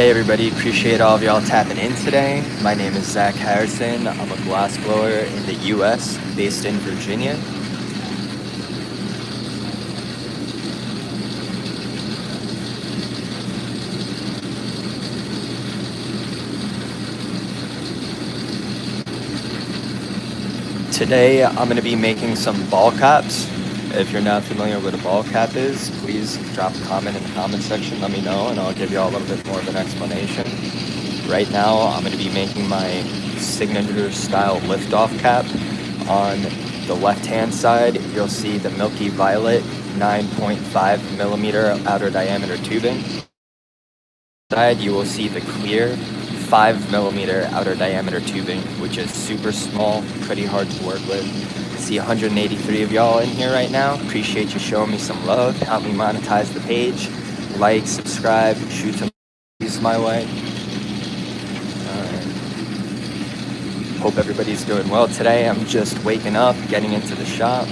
Hey everybody, appreciate all of y'all tapping in today. My name is Zach Harrison. I'm a glassblower in the US, based in Virginia. Today I'm going to be making some ball caps. If you're not familiar with what a ball cap is, please drop a comment in the comment section, let me know, and I'll give you all a little bit more of an explanation. Right now I'm going to be making my signature style liftoff cap. On the left hand side you'll see the milky violet 9.5 millimeter outer diameter tubing. Side you will see the clear 5 millimeter outer diameter tubing, which is super small, pretty hard to work with. I see 183 of y'all in here right now. Appreciate you showing me some love. Help me monetize the page. Like, subscribe, shoot some my way. Hope everybody's doing well today. I'm just waking up, getting into the shop.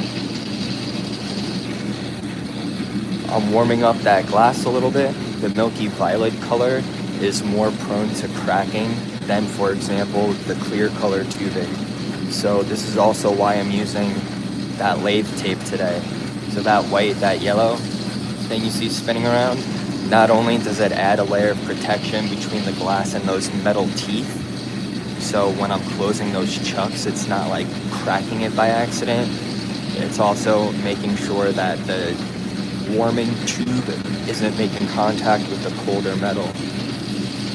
I'm warming up that glass a little bit. The milky violet color is more prone to cracking than, for example, the clear color tubing. So this is also why I'm using that lathe tape today. So that white, that yellow thing you see spinning around, not only does it add a layer of protection between the glass and those metal teeth, so when I'm closing those chucks, it's not like cracking it by accident. It's also making sure that the warming tube isn't making contact with the colder metal.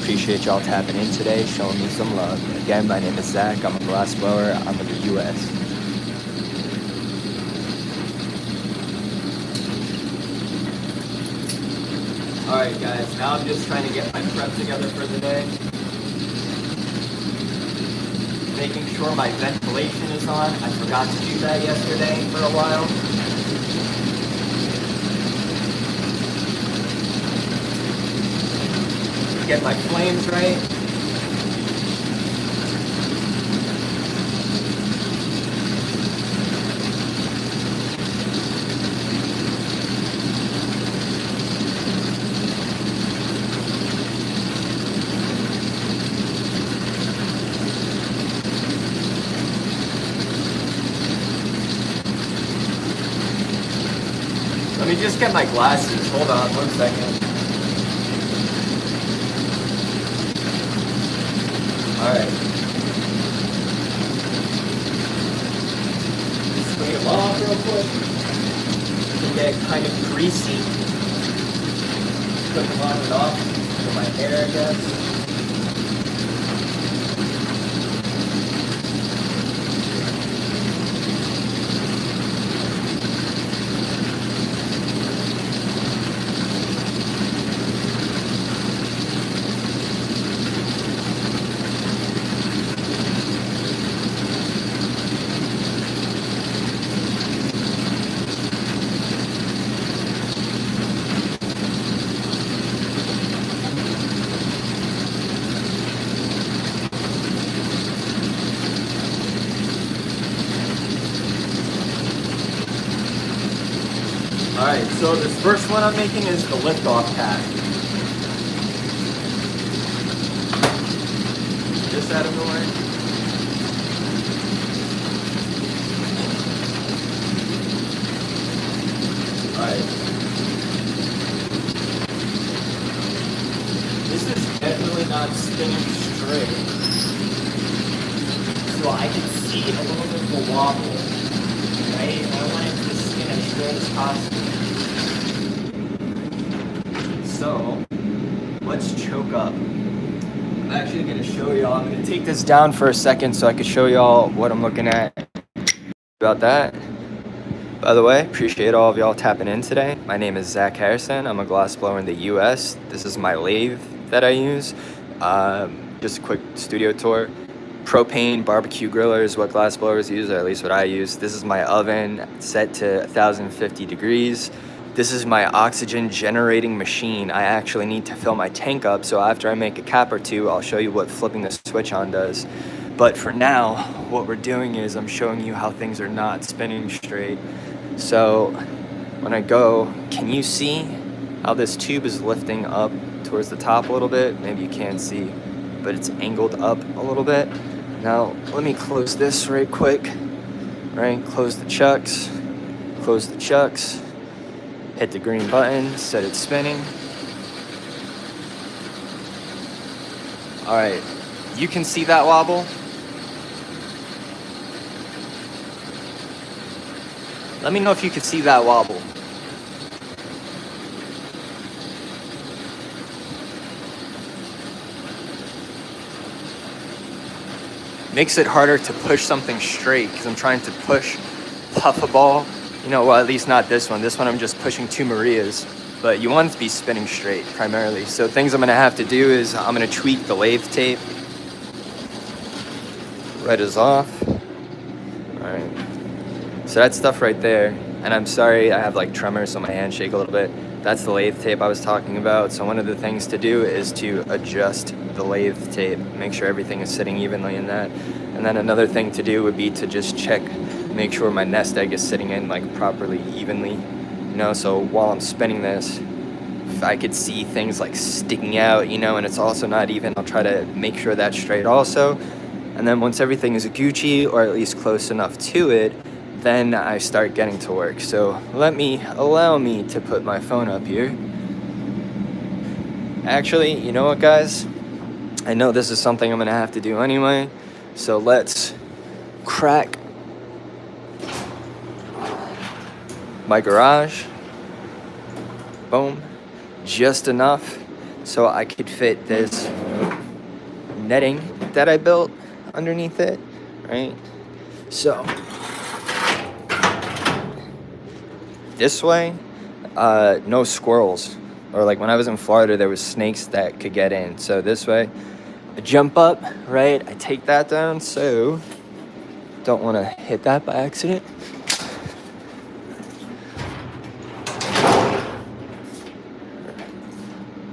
Appreciate y'all tapping in today, showing me some love. Again, my name is Zach. I'm a glassblower. I'm in the US. Alright guys, now I'm just trying to get my prep together for the day. Making sure my ventilation is on. I forgot to do that yesterday for a while. Get my flames right. Let me just get my glasses. Hold on 1 second. Alright. Just clean them off real quick. They get kind of greasy. Put them on and off for my hair, I guess. Alright, so this first one I'm making is the liftoff cap. This out of the way. Alright. This is definitely not spinning straight. So I can see a little bit of a wobble. Right? I want it to spin as straight as possible. So, let's choke up. I'm actually going to show y'all. I'm going to take this down for a second so I can show y'all what I'm looking at about that. By the way, appreciate all of y'all tapping in today. My name is Zach Harrison. I'm a glassblower in the US. This is my lathe that I use. Just a quick studio tour. Propane barbecue griller is what glassblowers use, or at least what I use. This is my oven set to 1050 degrees. This is my oxygen generating machine. I actually need to fill my tank up, so after I make a cap or two, I'll show you what flipping the switch on does. But for now, what we're doing is I'm showing you how things are not spinning straight. So when I go, can you see how this tube is lifting up towards the top a little bit. Maybe you can't see, but it's angled up a little bit. Now, let me close this right quick, right? Close the chucks, hit the green button, set it spinning. All right, you can see that wobble. Let me know if you can see that wobble. Makes it harder to push something straight because I'm trying to puff a ball. You know, well, at least not this one. This one I'm just pushing 2 Marias, but you want it to be spinning straight primarily. So things I'm gonna have to do is I'm gonna tweak the lathe tape. Red is off. All right. So that stuff right there, and I'm sorry I have like tremors so my hands shake a little bit. That's the lathe tape I was talking about. So one of the things to do is to adjust the lathe tape, make sure everything is sitting evenly in that. And then another thing to do would be to just check, make sure my nest egg is sitting in like properly evenly. You know, so while I'm spinning this, if I could see things like sticking out, you know, and it's also not even, I'll try to make sure that's straight also. And then once everything is Gucci, or at least close enough to it, then I start getting to work. So allow me to put my phone up here. Actually, you know what, guys? I know this is something I'm gonna have to do anyway. So let's crack my garage. Boom. Just enough so I could fit this netting that I built underneath it, right? So this way, no squirrels, or like when I was in Florida there was snakes that could get in. So this way I jump up, right, I take that down, so don't want to hit that by accident.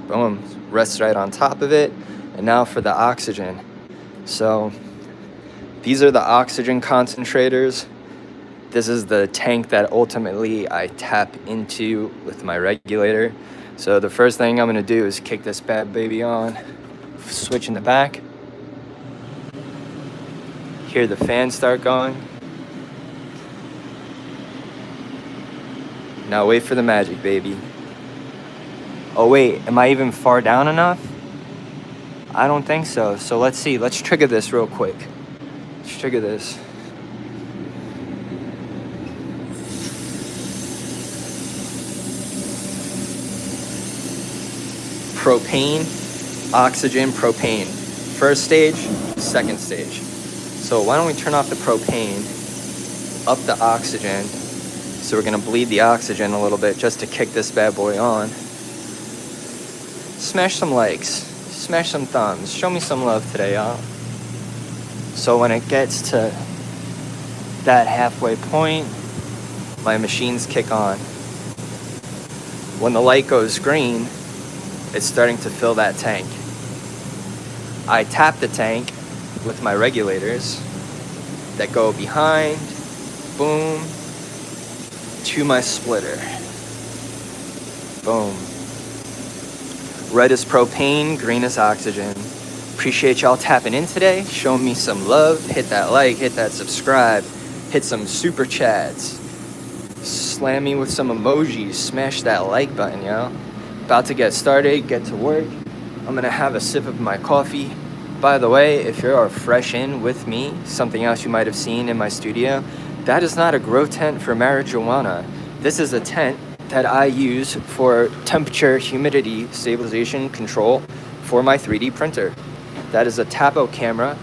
Boom, rests right on top of it. And now for the oxygen. So these are the oxygen concentrators. This is the tank that ultimately I tap into with my regulator. So the first thing I'm gonna do is kick this bad baby on, switch in the back. Hear the fan start going. Now wait for the magic, baby. Oh wait, am I even far down enough? I don't think so. So let's see, let's trigger this real quick. Let's trigger this. Propane, oxygen, propane. First stage, second stage. So why don't we turn off the propane, up the oxygen. So we're gonna bleed the oxygen a little bit just to kick this bad boy on. Smash some likes, smash some thumbs, show me some love today, y'all. So when it gets to that halfway point, my machines kick on. When the light goes green, it's starting to fill that tank. I tap the tank with my regulators that go behind, boom, to my splitter. Boom. Red is propane, green is oxygen. Appreciate y'all tapping in today, showing me some love. Hit that like, hit that subscribe, hit some super chats. Slam me with some emojis, smash that like button, yo. About to get started, get to work. I'm gonna have a sip of my coffee. By the way, if you are fresh in with me, something else you might have seen in my studio, that is not a grow tent for marijuana. This is a tent that I use for temperature, humidity, stabilization, control for my 3D printer. That is a Tapo camera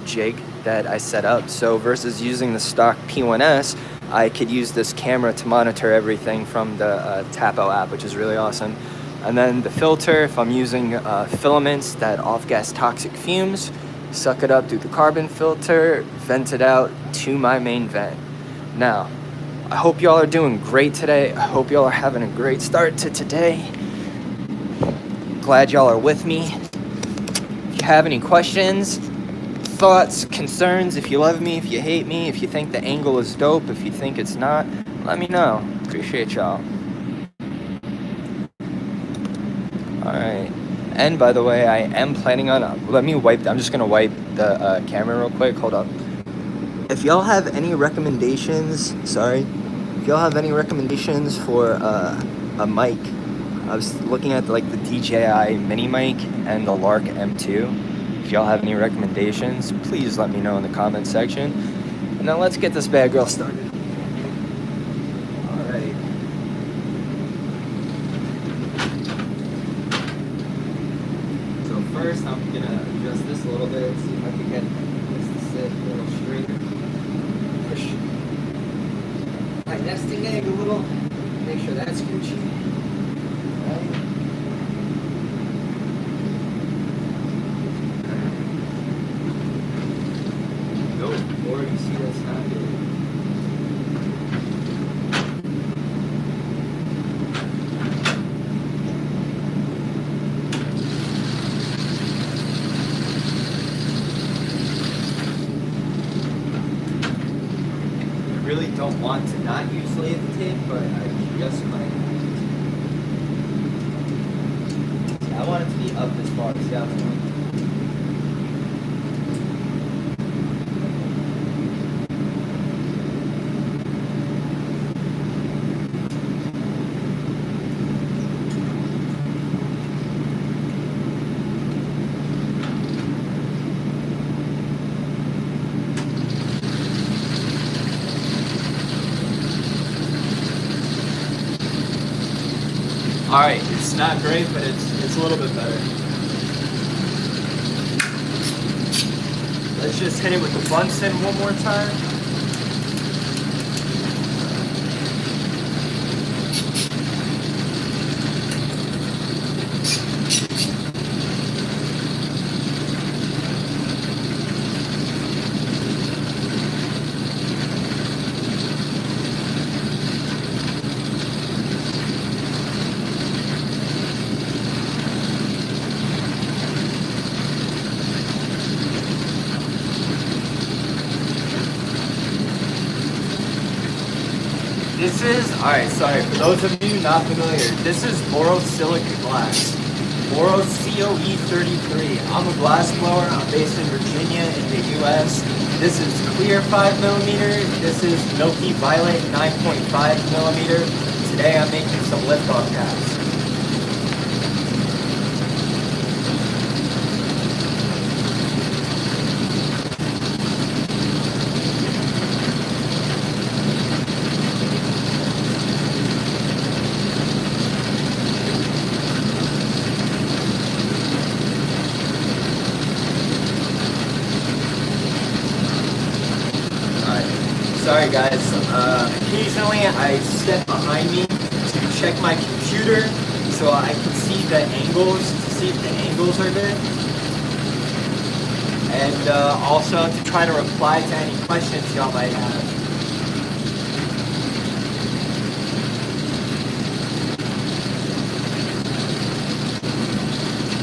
jig that I set up. So versus using the stock P1S, I could use this camera to monitor everything from the Tapo app, which is really awesome. And then the filter, if I'm using filaments that off-gas toxic fumes, suck it up through the carbon filter, vent it out to my main vent. Now, I hope y'all are doing great today. I hope y'all are having a great start to today. Glad y'all are with me. If you have any questions, thoughts, concerns, if you love me, if you hate me, if you think the angle is dope, if you think it's not, let me know. Appreciate y'all. Alright. And by the way, I am planning on, I'm just gonna wipe the camera real quick, hold up. If y'all have any recommendations, if y'all have any recommendations for a mic, I was looking at like the DJI mini mic and the L.O.C.s M2. If y'all have any recommendations, please let me know in the comment section. And now let's get this bad girl started. Alright. So first I'm gonna adjust this a little bit, see if I can get this to sit a little straighter. Push my nesting egg a little, make sure that's Gucci. Or you see that's not good. I really don't want to not use lathe tape, but I just might. I want it to be up this far. See how it's going? Alright, it's not great, but it's a little bit better. Let's just hit it with the Bunsen one more time. This is, alright, sorry, for those of you not familiar, this is borosilicate glass. COE33. I'm a glass blower. I'm based in Virginia in the US. This is clear 5mm. This is milky violet 9.5mm. Today I'm making some liftoff caps. Sorry guys, occasionally I step behind me to check my computer so I can see the angles, to see if the angles are good. And also to try to reply to any questions y'all might have.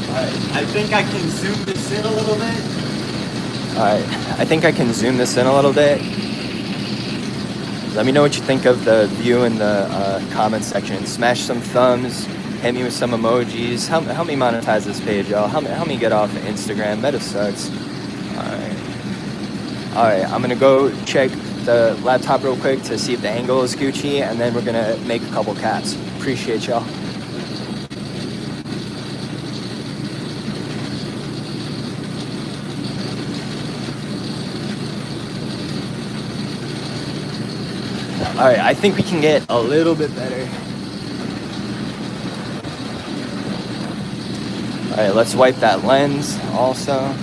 Alright, I think I can zoom this in a little bit. Alright, I think I can zoom this in a little bit. Let me know what you think of the view in the comment section. Smash some thumbs, hit me with some emojis. Help me monetize this page, y'all. Help me get off of Instagram. Meta sucks. Alright, I'm gonna go check the laptop real quick to see if the angle is Gucci, and then we're gonna make a couple caps. Appreciate y'all. Alright, I think we can get a little bit better. Alright, let's wipe that lens also.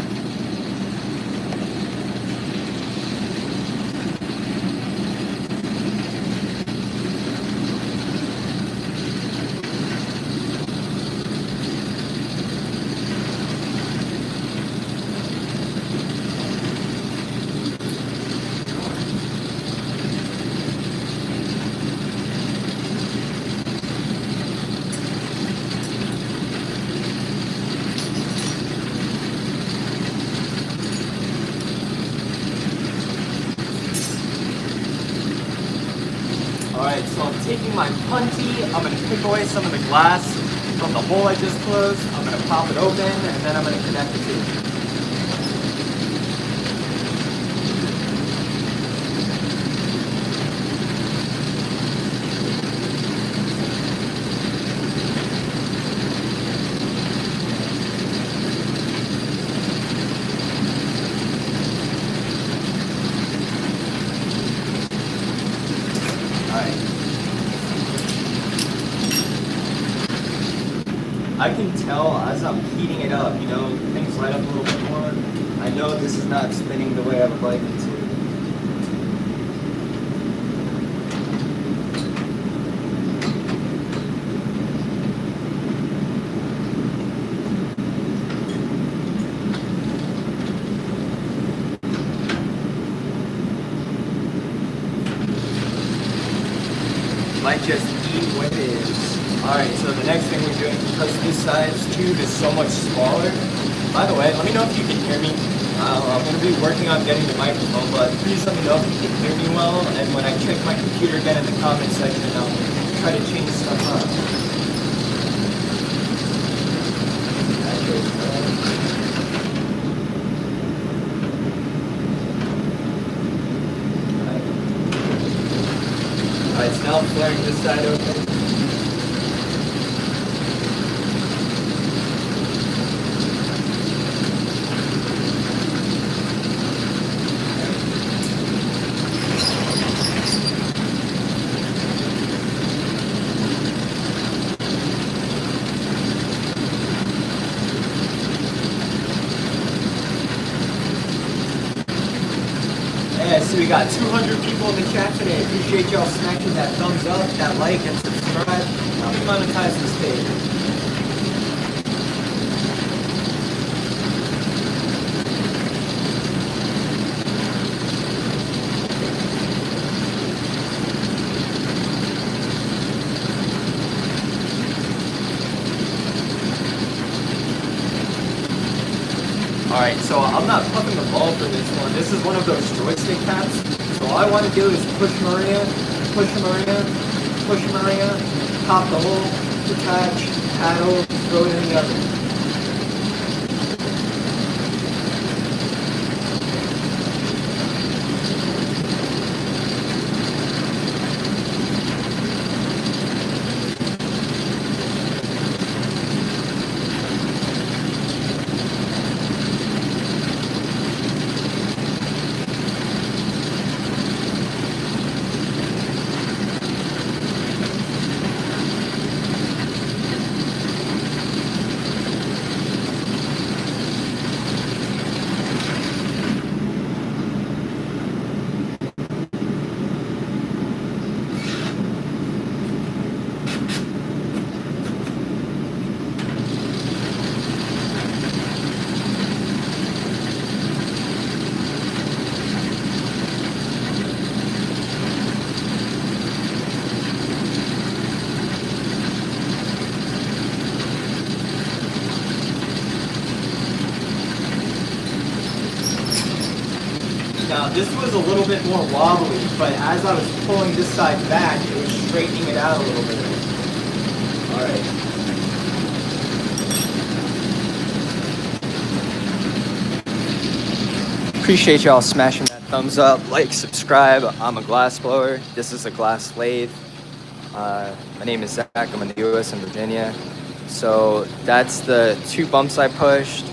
Alright, so I'm taking my punty, I'm going to pick away some of the glass from the hole I just closed. I'm going to pop it open and then I'm going to connect the two. I can tell as I'm heating it up, you know, things light up a little bit more. I know this is not spinning the way I would like it to. Might just eat what it is. Alright, so the next thing we're doing, because this size tube is so much smaller. By the way, let me know if you can hear me. I'm going to be working on getting the microphone, but please let me know if you can hear me well. And when I check my computer again in the comment section, I'll try to change stuff up. Alright, it's now flaring this side open. So we got 200 people in the chat today. Appreciate y'all smashing that thumbs up, that like, and subscribe. Help me monetize this page. Alright, so I'm not pumping the ball for this one. This is one of those joystick caps. So all I want to do is push Maria, push Maria, push Maria, pop the hole, detach, paddle, throw it in the oven. Now this was a little bit more wobbly, but as I was pulling this side back, it was straightening it out a little bit. Alright. Appreciate y'all smashing that thumbs up, like, subscribe. I'm a glass blower. This is a glass lathe. My name is Zach. I'm in the US and Virginia. So that's the 2 bumps I pushed,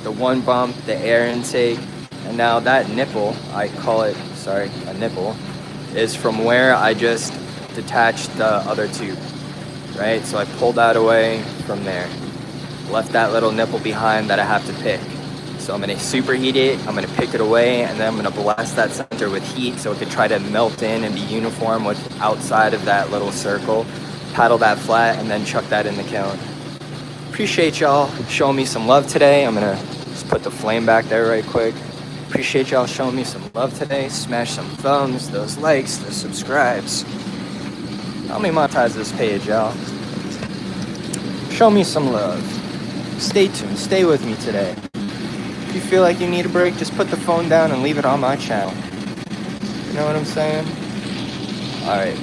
the 1 bump, the air intake. And now that nipple, I call it, sorry, a nipple, is from where I just detached the other tube, right? So I pulled that away from there. Left that little nipple behind that I have to pick. So I'm gonna superheat it, I'm gonna pick it away, and then I'm gonna blast that center with heat so it could try to melt in and be uniform with outside of that little circle. Paddle that flat and then chuck that in the kiln. Appreciate y'all showing me some love today. I'm gonna just put the flame back there right quick. Appreciate y'all showing me some love today. Smash some thumbs, those likes, those subscribes. Help me monetize this page, y'all. Show me some love. Stay tuned, stay with me today. If you feel like you need a break, just put the phone down and leave it on my channel. You know what I'm saying? Alright.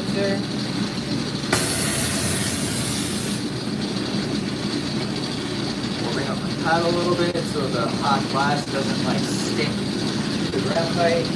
times there. We'll bring up the pad a little bit so the hot glass doesn't like stick to the graphite.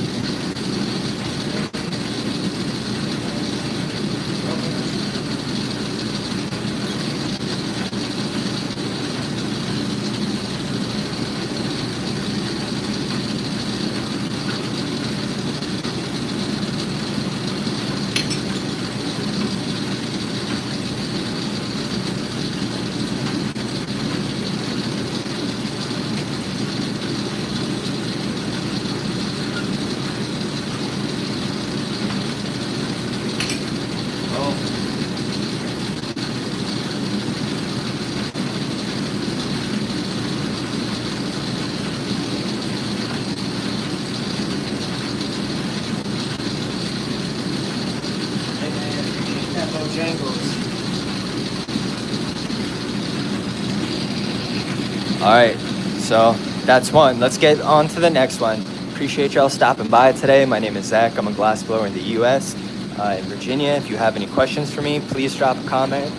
All right, so that's one. Let's get on to the next one. Appreciate y'all stopping by today. My name is Zach. I'm a glass blower in the U.S. In Virginia. If you have any questions for me, please drop a comment.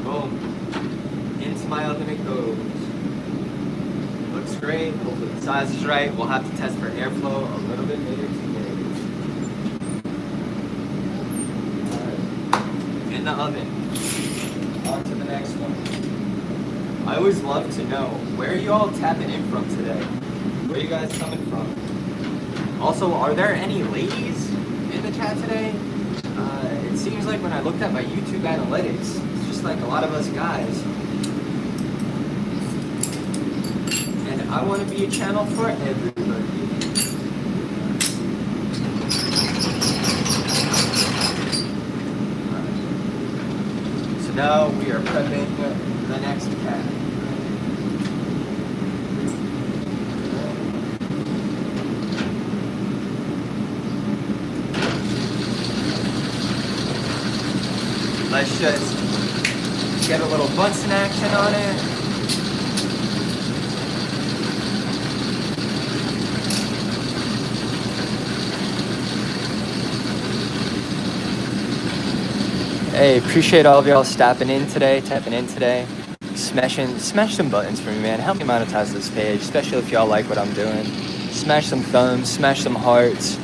Boom. Into my oven it goes. Looks great. Hopefully the size is right. We'll have to test for airflow a little bit later today. All right. In the oven. On to the next one. I always love to know, where are you all tapping in from today? Where are you guys coming from? Also, are there any ladies in the chat today? It seems like when I looked at my YouTube analytics, it's just like a lot of us guys. And I want to be a channel for everybody. So now we are prepping the next pad. Let's just get a little Bunsen action on it. Hey, appreciate all of y'all tapping in today. Smash some buttons for me, man. Help me monetize this page, especially if y'all like what I'm doing. Smash some thumbs, smash some hearts.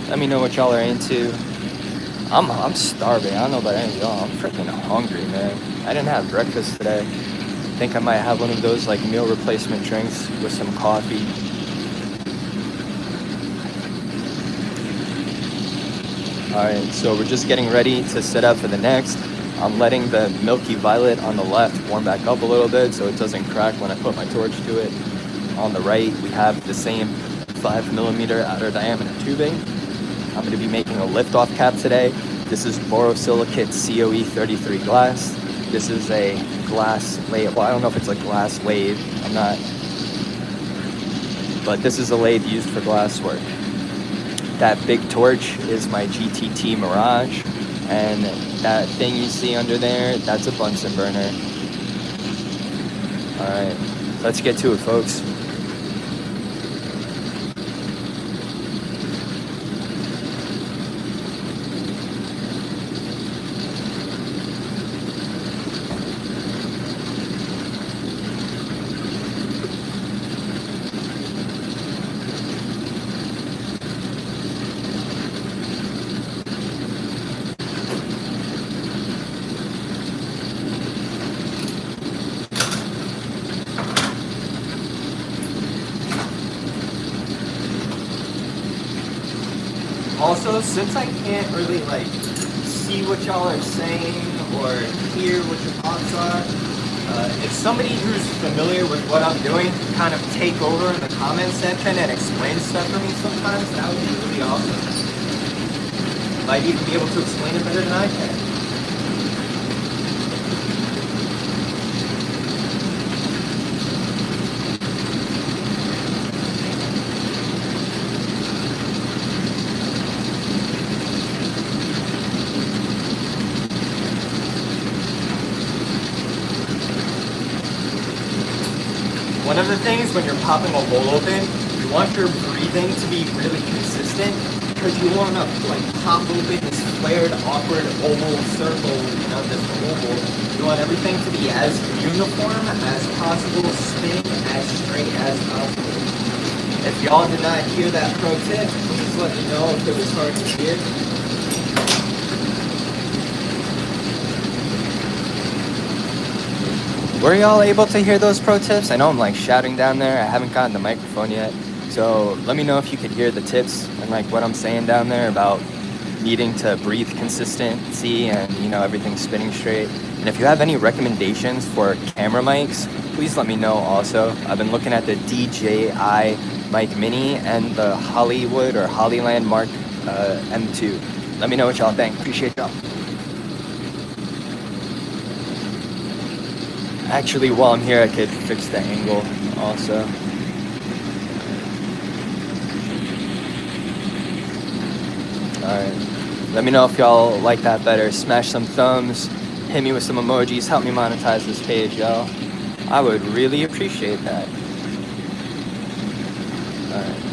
Let me know what y'all are into. I'm starving. I don't know about any of y'all. I'm freaking hungry, man. I didn't have breakfast today. I think I might have one of those like meal replacement drinks with some coffee. Alright, so we're just getting ready to set up for the next. I'm letting the milky violet on the left warm back up a little bit so it doesn't crack when I put my torch to it. On the right, we have the same 5mm outer diameter tubing. I'm going to be making a lift-off cap today. This is borosilicate COE 33 glass. This is a glass lathe. Well, I don't know if it's a glass lathe. I'm not. But this is a lathe used for glass work. That big torch is my GTT Mirage. And that thing you see under there, that's a Bunsen burner. Alright, let's get to it, folks. Also, since I can't really like see what y'all are saying or hear what your thoughts are, if somebody who's familiar with what I'm doing can kind of take over in the comment section and explain stuff for me sometimes, that would be really awesome. Might even be able to explain it better than I can. One of the things when you're popping a hole open, you want your breathing to be really consistent. because you want to like pop open this flared, awkward oval circle, you know, this oval. You want everything to be as uniform as possible, spinning as straight as possible. If y'all did not hear that pro tip, please let me know if it was hard to hear. Were y'all able to hear those pro tips? I know I'm like shouting down there. I haven't gotten the microphone yet. So let me know if you could hear the tips and like what I'm saying down there about needing to breathe consistency and, you know, everything spinning straight. And if you have any recommendations for camera mics, please let me know also. I've been looking at the DJI Mic Mini and the Hollywood or Hollyland Mark M2. Let me know what y'all think. Appreciate y'all. Actually, while I'm here, I could fix the angle also. Alright, let me know if y'all like that better. Smash some thumbs, hit me with some emojis, help me monetize this page, y'all. I would really appreciate that. Alright.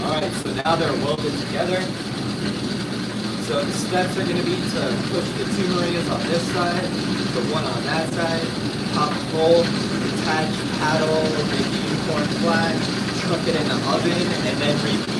Alright, so now they're welded together. So the steps are going to be to push the two Marias on this side, the one on that side, pop a hole, attach paddle, make the uniform flat, chuck it in the oven, and then repeat.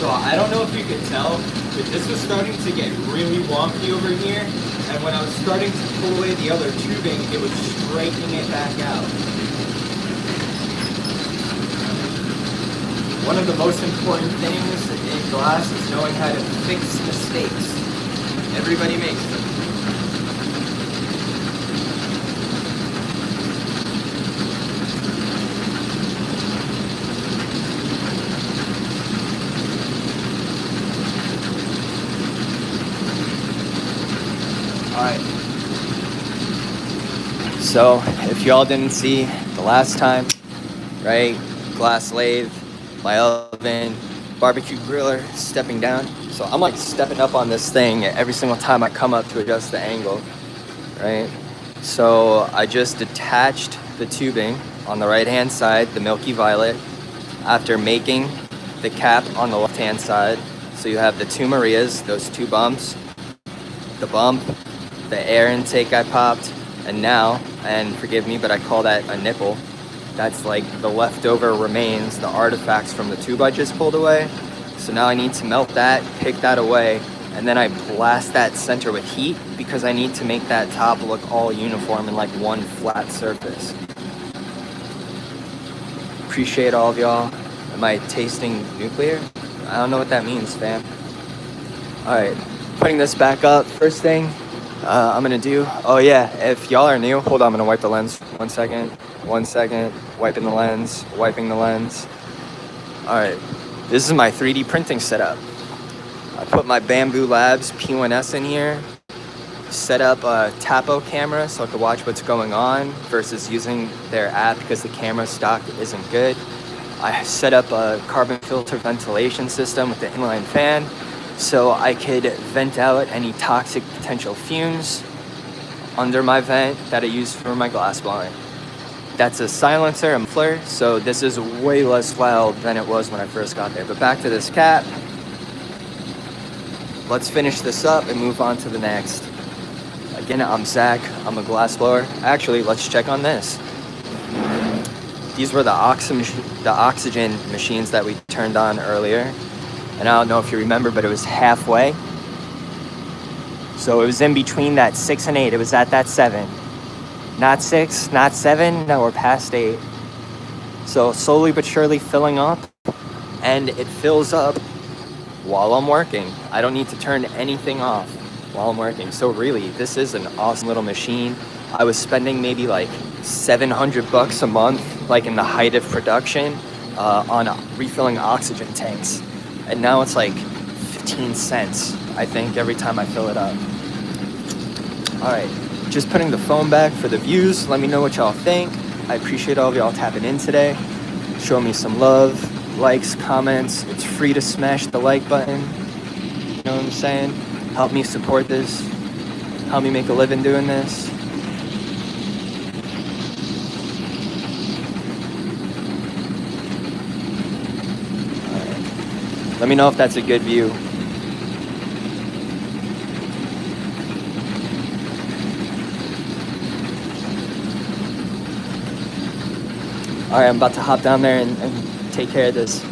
So I don't know if you could tell, but this was starting to get really wonky over here. And when I was starting to pull away the other tubing, it was straightening it back out. One of the most important things in glass is knowing how to fix mistakes. Everybody makes them. Alright, so if y'all didn't see the last time, right, glass lathe, my oven, barbecue griller, stepping down. So I'm like stepping up on this thing every single time I come up to adjust the angle, right? So I just detached the tubing on the right hand side, the milky violet, after making the cap on the left hand side. So you have the two Marias, those two bumps, the bump, the air intake I popped, and now, and forgive me, but I call that a nipple. That's like the leftover remains, the artifacts from the tube I just pulled away. So now I need to melt that, pick that away, and then I blast that center with heat because I need to make that top look all uniform in like one flat surface. appreciate all of y'all. Am I tasting nuclear? I don't know what that means, fam. All right, putting this back up. First thing I'm gonna do, oh yeah, if y'all are new, hold on, I'm gonna wipe the lens. 1 second, 1 second, wiping the lens, wiping the lens. All right, this is my 3D printing setup. I put my Bamboo Labs P1S in here, set up a Tapo camera so I could watch what's going on versus using their app because the camera stock isn't good. I set up a carbon filter ventilation system with the inline fan so I could vent out any toxic potential fumes under my vent that I use for my glass blowing. That's a silencer and muffler, so this is way less loud than it was when I first got there. But back to this cap. Let's finish this up and move on to the next. Again, I'm Zach, I'm a glass blower. Actually, let's check on this. These were the oxygen machines that we turned on earlier. And I don't know if you remember, but it was halfway. So it was in between that 6 and 8. It was at that 7. Not 6, not 7, no, we're past 8. So slowly but surely filling up. And it fills up while I'm working. I don't need to turn anything off while I'm working. So really, this is an awesome little machine. I was spending maybe like $700 a month, like in the height of production, on refilling oxygen tanks. And now it's like 15 cents, I think, every time I fill it up. All right, just putting the phone back for the views. Let me know what y'all think. I appreciate all of y'all tapping in today. Show me some love, likes, comments. It's free to smash the like button. You know what I'm saying? Help me support this. Help me make a living doing this. All right. Let me know if that's a good view. All right, I'm about to hop down there and take care of this.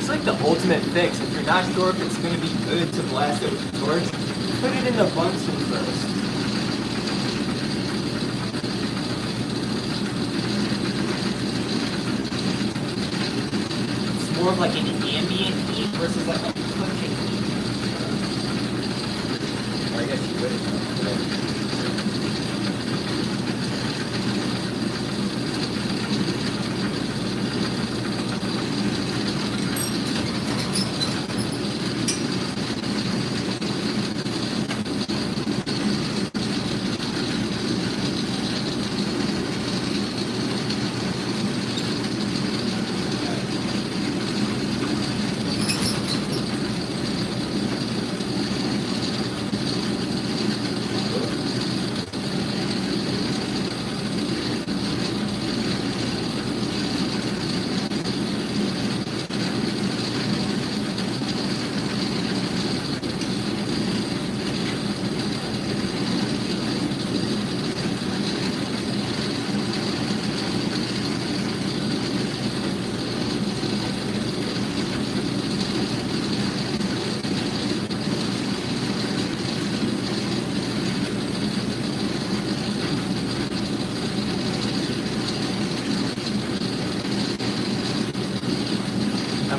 Like the ultimate fix. If you're not sure if it's going to be good to blast it with a torch, put it in the Bunsen first. It's more of like an ambient heat versus like a cooking heat. Or I guess you would.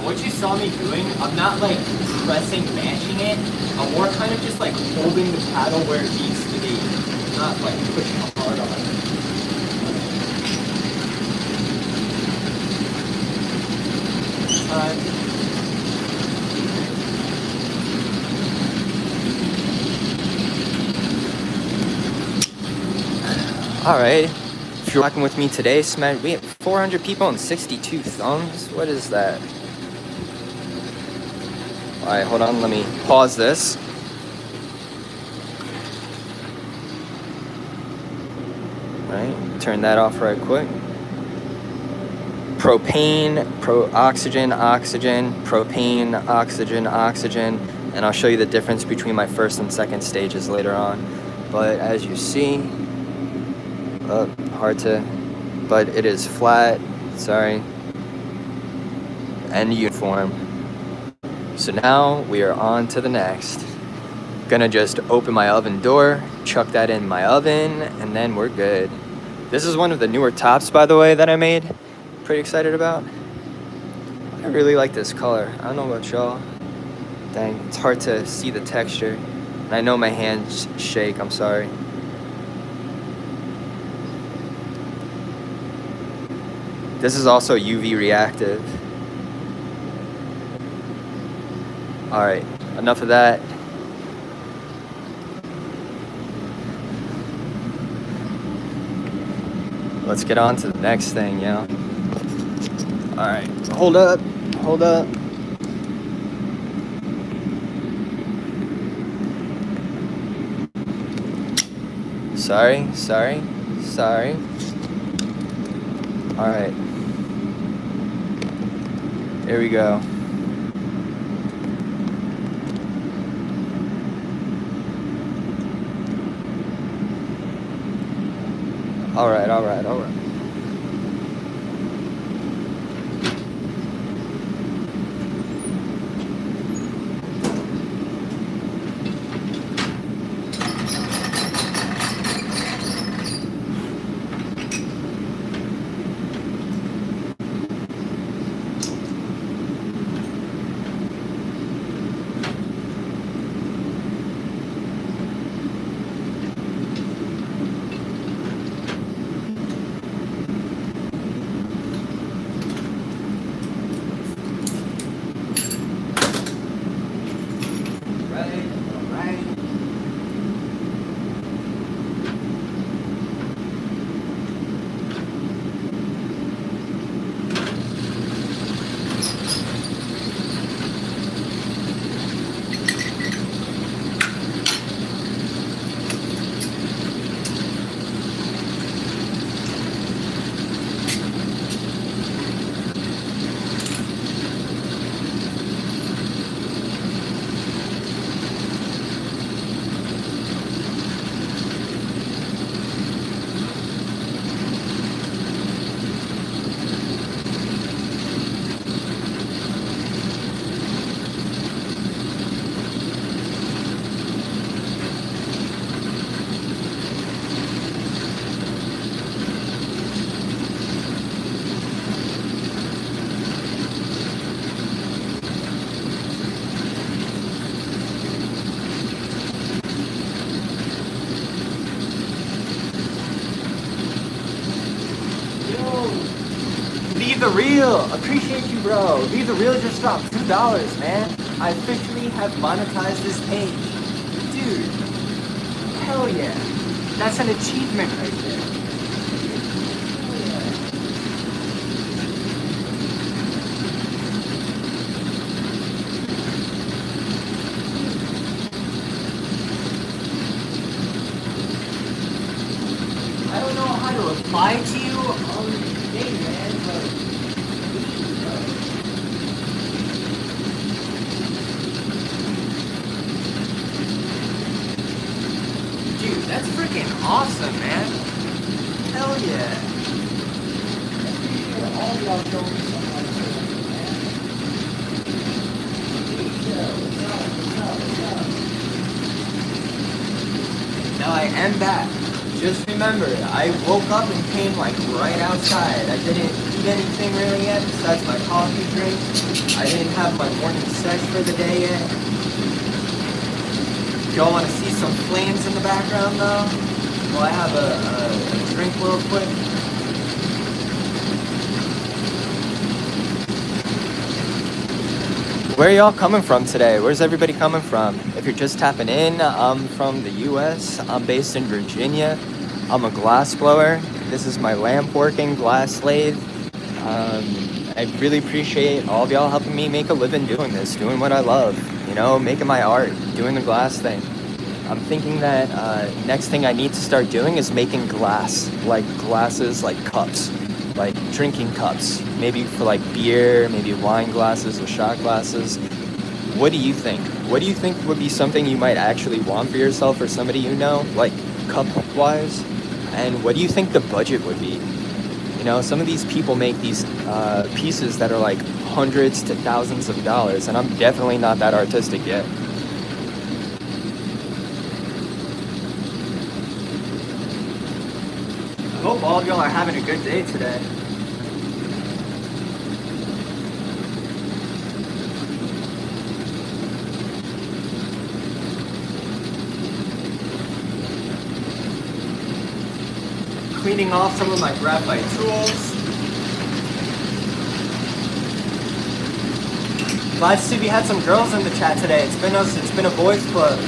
What you saw me doing, I'm not like pressing, mashing it. I'm more kind of just like holding the paddle where it needs to be. Not like pushing hard on it. All right. If you're rocking with me today, smash. We have 400 people and 62 thumbs. What is that? All right, hold on. Let me pause this. All right, turn that off right quick. Propane, oxygen, oxygen, propane, oxygen, oxygen, and I'll show you the difference between my first and second stages later on. But as you see, hard to, but it is flat, sorry, and uniform. So now we are on to the next. Gonna just open my oven door, chuck that in my oven, and then we're good. This is one of the newer tops, by the way, that I made. Pretty excited about. I really like this color. I don't know about y'all. Dang, it's hard to see the texture. And I know my hands shake, I'm sorry. This is also UV reactive. All right, enough of that. Let's get on to the next thing, yo. All right, hold up. Sorry. All right, here we go. All right. Leave the Real, appreciate you, bro. Leave the Real just dropped $2, man. I officially have monetized this page. Dude, hell yeah. That's an achievement right there. I don't know how to reply to you on the thing, man, but dude, that's freaking awesome, man. Hell yeah. All y'all showing me something like this, man. What's up? Now I am back. Just remember, I woke up and came like right outside. I didn't eat anything really yet besides my coffee drink. I didn't have my morning sesh for the day yet. Y'all want to see some flames in the background though? Well, I have a drink real quick. Where are y'all coming from today? Where's everybody coming from? If you're just tapping in, I'm from the US. I'm based in Virginia. I'm a glass blower. This is my lamp working glass lathe. I really appreciate all of y'all helping me make a living doing this, doing what I love, you know, making my art, doing the glass thing. I'm thinking that next thing I need to start doing is making glass, like glasses, like cups, like drinking cups, maybe for like beer, maybe wine glasses or shot glasses. What do you think? What do you think would be something you might actually want for yourself or somebody you know, like cup-wise? And what do you think the budget would be? You know, some of these people make these pieces that are like hundreds to thousands of dollars, and I'm definitely not that artistic yet. I hope all of y'all are having a good day today. Cleaning off some of my graphite tools. Glad to see we had some girls in the chat today. It's been a boys club.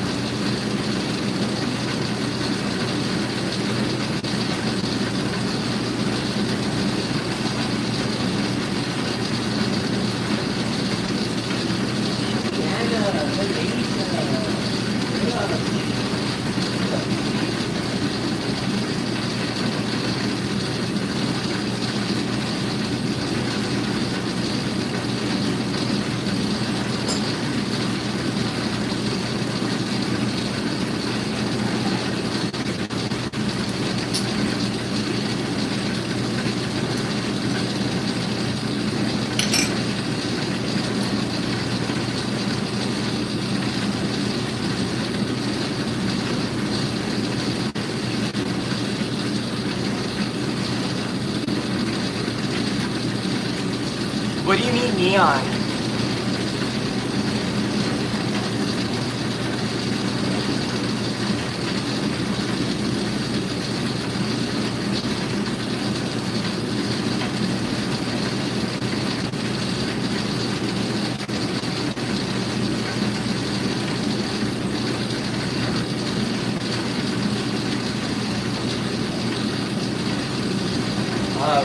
What do you need neon?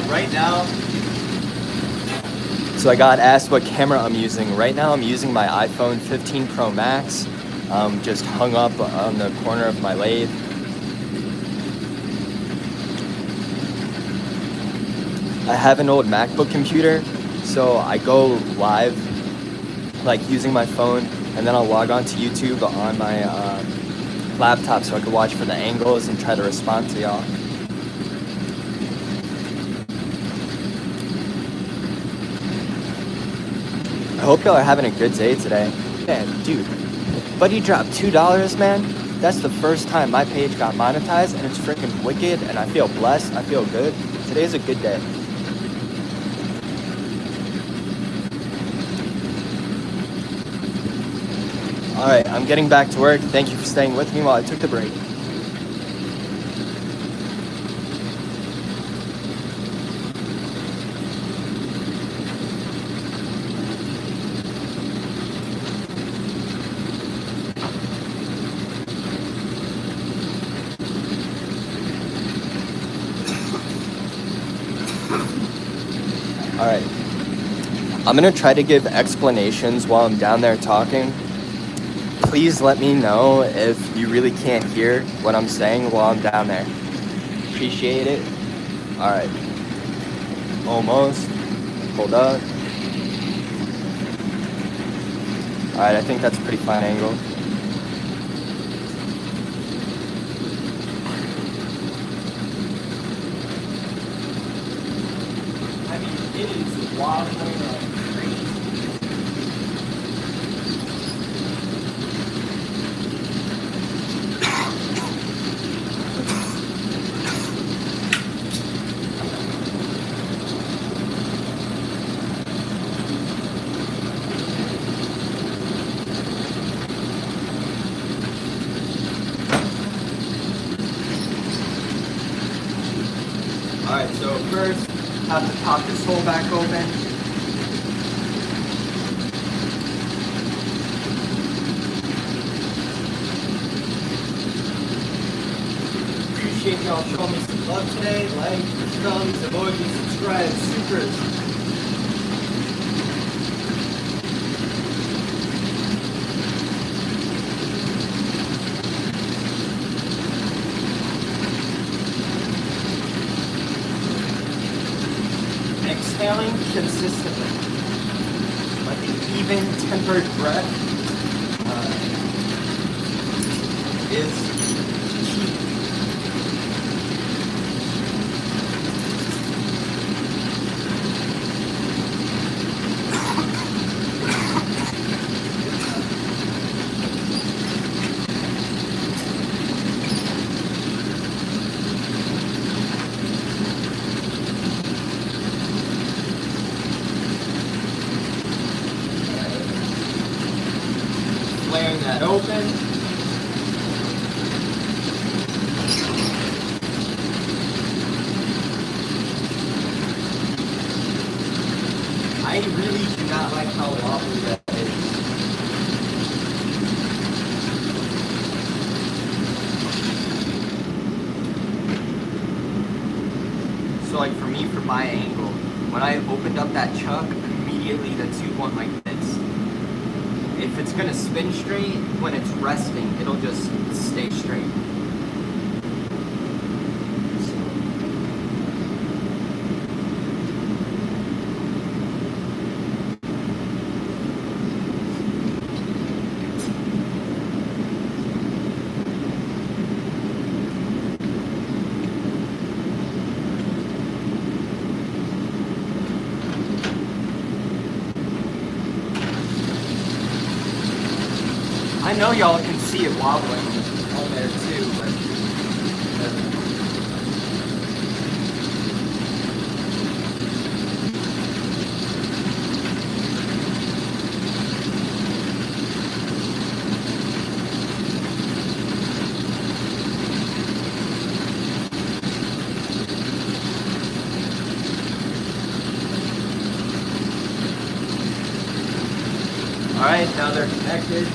Right now, so I got asked what camera I'm using. Right now I'm using my iPhone 15 Pro Max, just hung up on the corner of my lathe. I have an old MacBook computer, so I go live like using my phone, and then I'll log on to YouTube on my laptop so I can watch for the angles and try to respond to y'all. I hope y'all are having a good day today. Man, dude, buddy dropped $2, man. That's the first time my page got monetized, and it's freaking wicked, and I feel blessed. I feel good. Today's a good day. Alright, I'm getting back to work. Thank you for staying with me while I took the break. Alright, I'm going to try to give explanations while I'm down there talking. Please let me know if you really can't hear what I'm saying while I'm down there. Appreciate it. Alright, almost. Hold up. Alright, I think that's a pretty fine angle. It is wobbling like crazy. Alright, so first, have to pop this hole back open. Appreciate y'all showing me some love today. Like, thumbs, emojis, subscribe, supers. Exhaling consistently. My even tempered breath is key. Flaring that open. I really do not like how wobbly that is. So like for me, for my angle, when I opened up that chuck, immediately the tube went like this. If it's gonna spin straight, when it's resting, it'll just stay straight. I know y'all can see it wobbling on there too, but all right, now they're connected.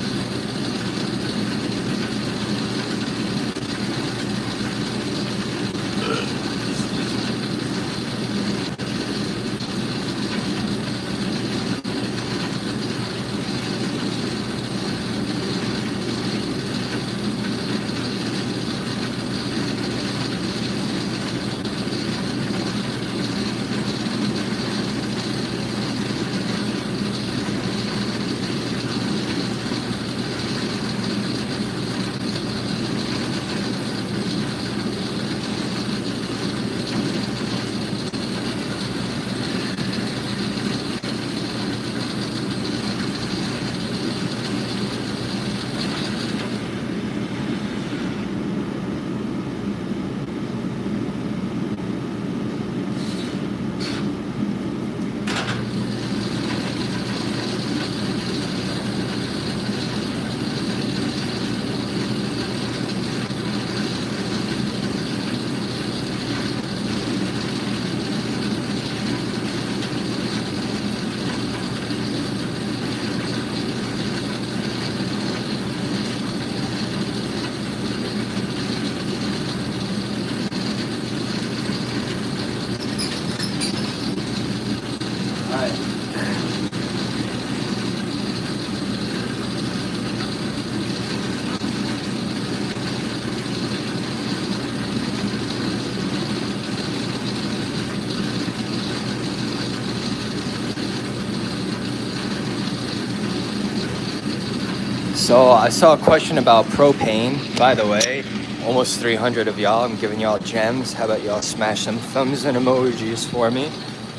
So I saw a question about propane. By the way, almost 300 of y'all. I'm giving y'all gems. How about y'all smash some thumbs and emojis for me?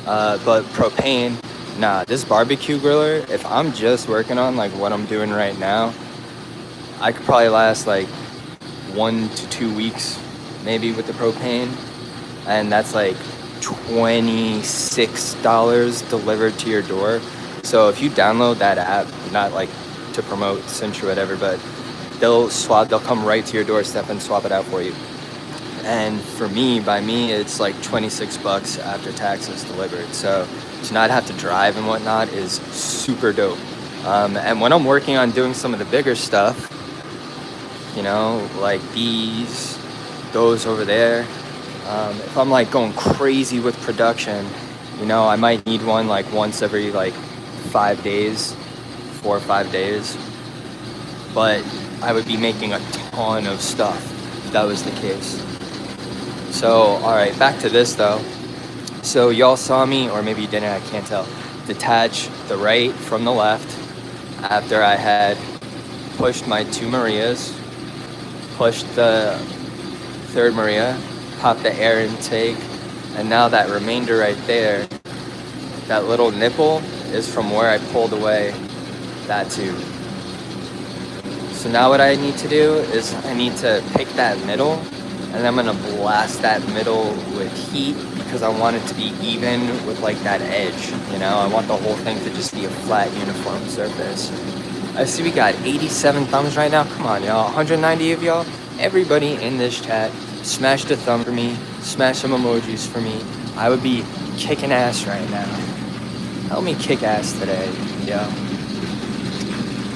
But propane, nah, this barbecue griller, if I'm just working on like what I'm doing right now, I could probably last like 1 to 2 weeks maybe with the propane. And that's like $26 delivered to your door. So if you download that app, not like to promote Cinch or whatever, but they'll come right to your doorstep and swap it out for you. And for me, by me, it's like 26 bucks after taxes delivered. So to not have to drive and whatnot is super dope. And when I'm working on doing some of the bigger stuff, you know, like those over there, if I'm like going crazy with production, you know, I might need one like once every like 5 days, 4 or 5 days. But I would be making a ton of stuff if that was the case. So, all right, back to this though. So y'all saw me, or maybe you didn't, I can't tell. detach the right from the left after I had pushed my 2 Marias, pushed the 3rd Maria, popped the air intake, and now that remainder right there, that little nipple is from where I pulled away that tube. So now what I need to do is I need to pick that middle, and I'm gonna blast that middle with heat because I want it to be even with like that edge, you know? I want the whole thing to just be a flat, uniform surface. I see we got 87 thumbs right now. Come on, y'all. 190 of y'all. Everybody in this chat, smash the thumb for me. Smash some emojis for me. I would be kicking ass right now. Help me kick ass today, yo.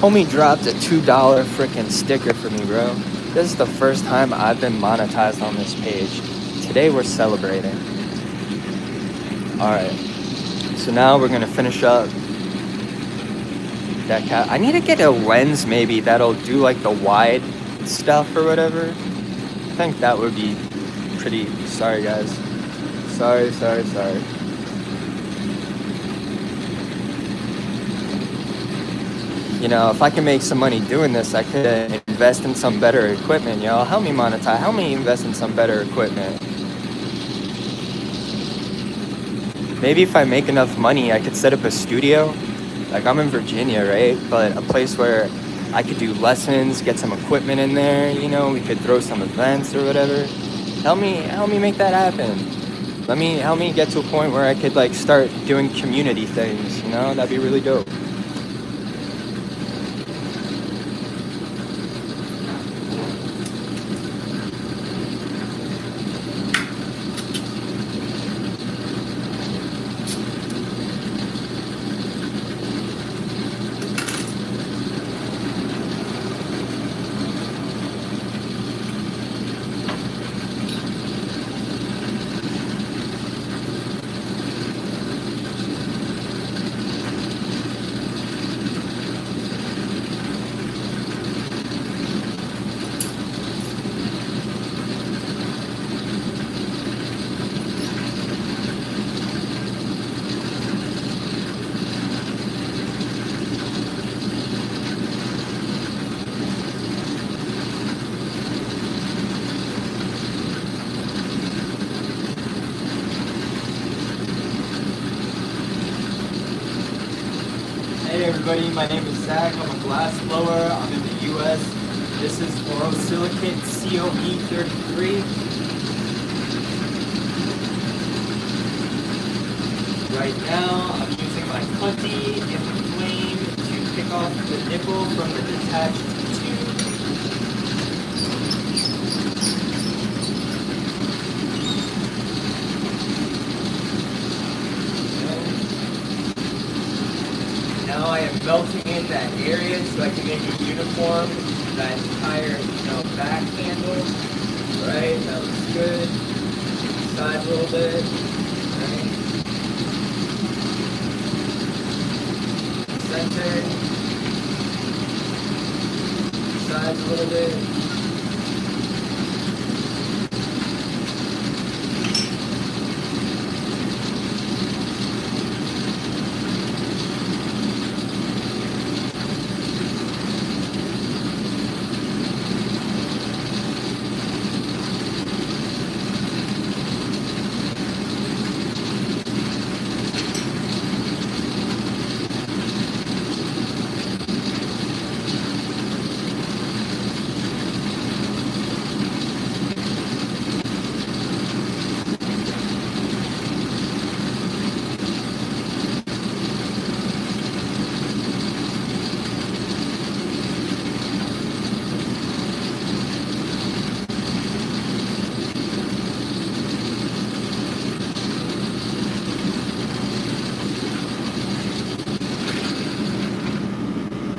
Homie dropped a $2 freaking sticker for me, bro. This is the first time I've been monetized on this page. Today we're celebrating. Alright. So now we're gonna finish up that cap. I need to get a lens maybe that'll do like the wide stuff or whatever. I think that would be pretty. Sorry guys. Sorry. You know, if I can make some money doing this, I could invest in some better equipment, y'all. Help me monetize. Help me invest in some better equipment. Maybe if I make enough money, I could set up a studio. Like, I'm in Virginia, right? But a place where I could do lessons, get some equipment in there, you know, we could throw some events or whatever. Help me make that happen. Help me get to a point where I could like start doing community things, you know? That'd be really dope. Hey everybody, my name is Zach. I'm a glass blower. I'm in the US. This is borosilicate COE33. Right now, I'm using my putty in the flame to pick off the nipple from the detached tube. Now I am melting in that area so I can make it uniform, that entire, back handle. Right, that looks good. Side a little bit. Right. Center. Sides a little bit.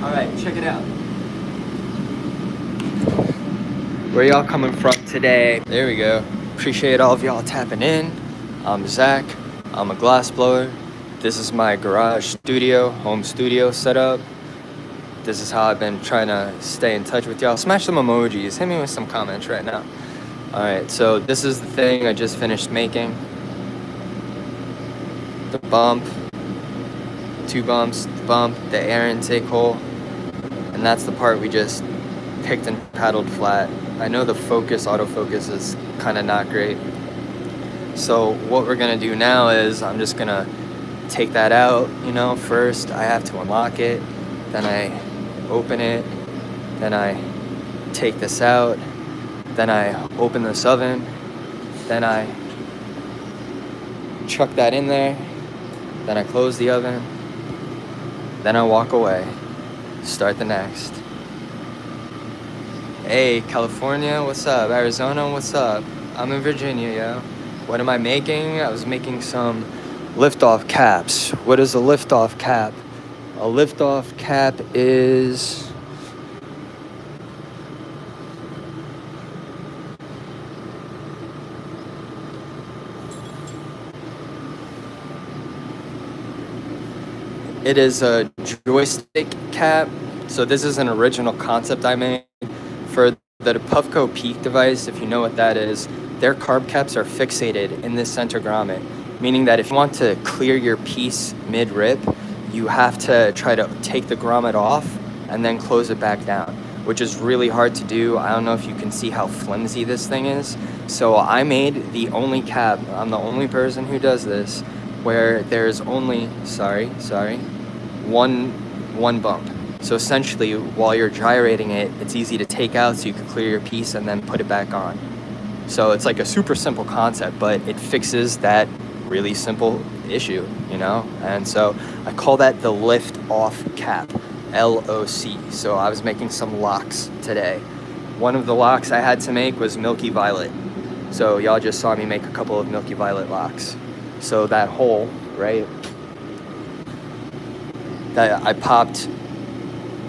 Alright, check it out. Where y'all coming from today? There we go. Appreciate all of y'all tapping in. I'm Zach. I'm a glass blower. This is my garage studio, home studio setup. This is how I've been trying to stay in touch with y'all. Smash some emojis. Hit me with some comments right now. Alright, so this is the thing I just finished making. The bump. two bumps, the bump, the air intake hole, and that's the part we just picked and paddled flat. I know the autofocus is kind of not great. So what we're gonna do now is I'm just gonna take that out, first I have to unlock it, then I open it, then I take this out, then I open this oven, then I chuck that in there, then I close the oven, then I walk away, start the next. Hey, California, what's up? Arizona, what's up? I'm in Virginia, yo. What am I making? I was making some liftoff caps. What is a liftoff cap? A liftoff cap is... It is a joystick cap. So this is an original concept I made for the Puffco Peak device. If you know what that is, their carb caps are fixated in this center grommet, meaning that if you want to clear your piece mid-rip, you have to try to take the grommet off and then close it back down, which is really hard to do. I don't know if you can see how flimsy this thing is. So I made the only cap, I'm the only person who does this, where there's only, one bump. So essentially, while you're gyrating it, it's easy to take out so you can clear your piece and then put it back on. So it's like a super simple concept, but it fixes that really simple issue, And so I call that the lift off cap, L.O.C. So I was making some locks today. One of the locks I had to make was milky violet. So y'all just saw me make a couple of milky violet locks. So that hole, right, that I popped,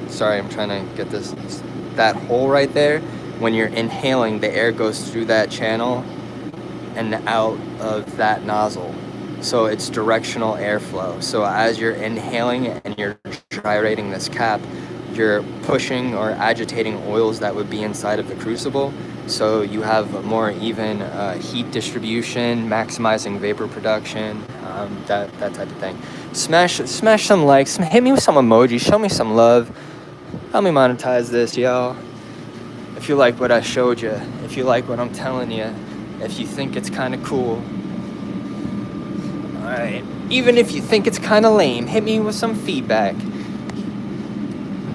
sorry, I'm trying to get this, that hole right there, when you're inhaling, the air goes through that channel and out of that nozzle. So it's directional airflow. So as you're inhaling and you're gyrating this cap, you're pushing or agitating oils that would be inside of the crucible. So you have a more even heat distribution, maximizing vapor production, that type of thing. Smash some likes, hit me with some emojis, show me some love. Help me monetize this, y'all. If you like what I showed you, if you like what I'm telling you, if you think it's kind of cool. Alright, even if you think it's kind of lame, hit me with some feedback.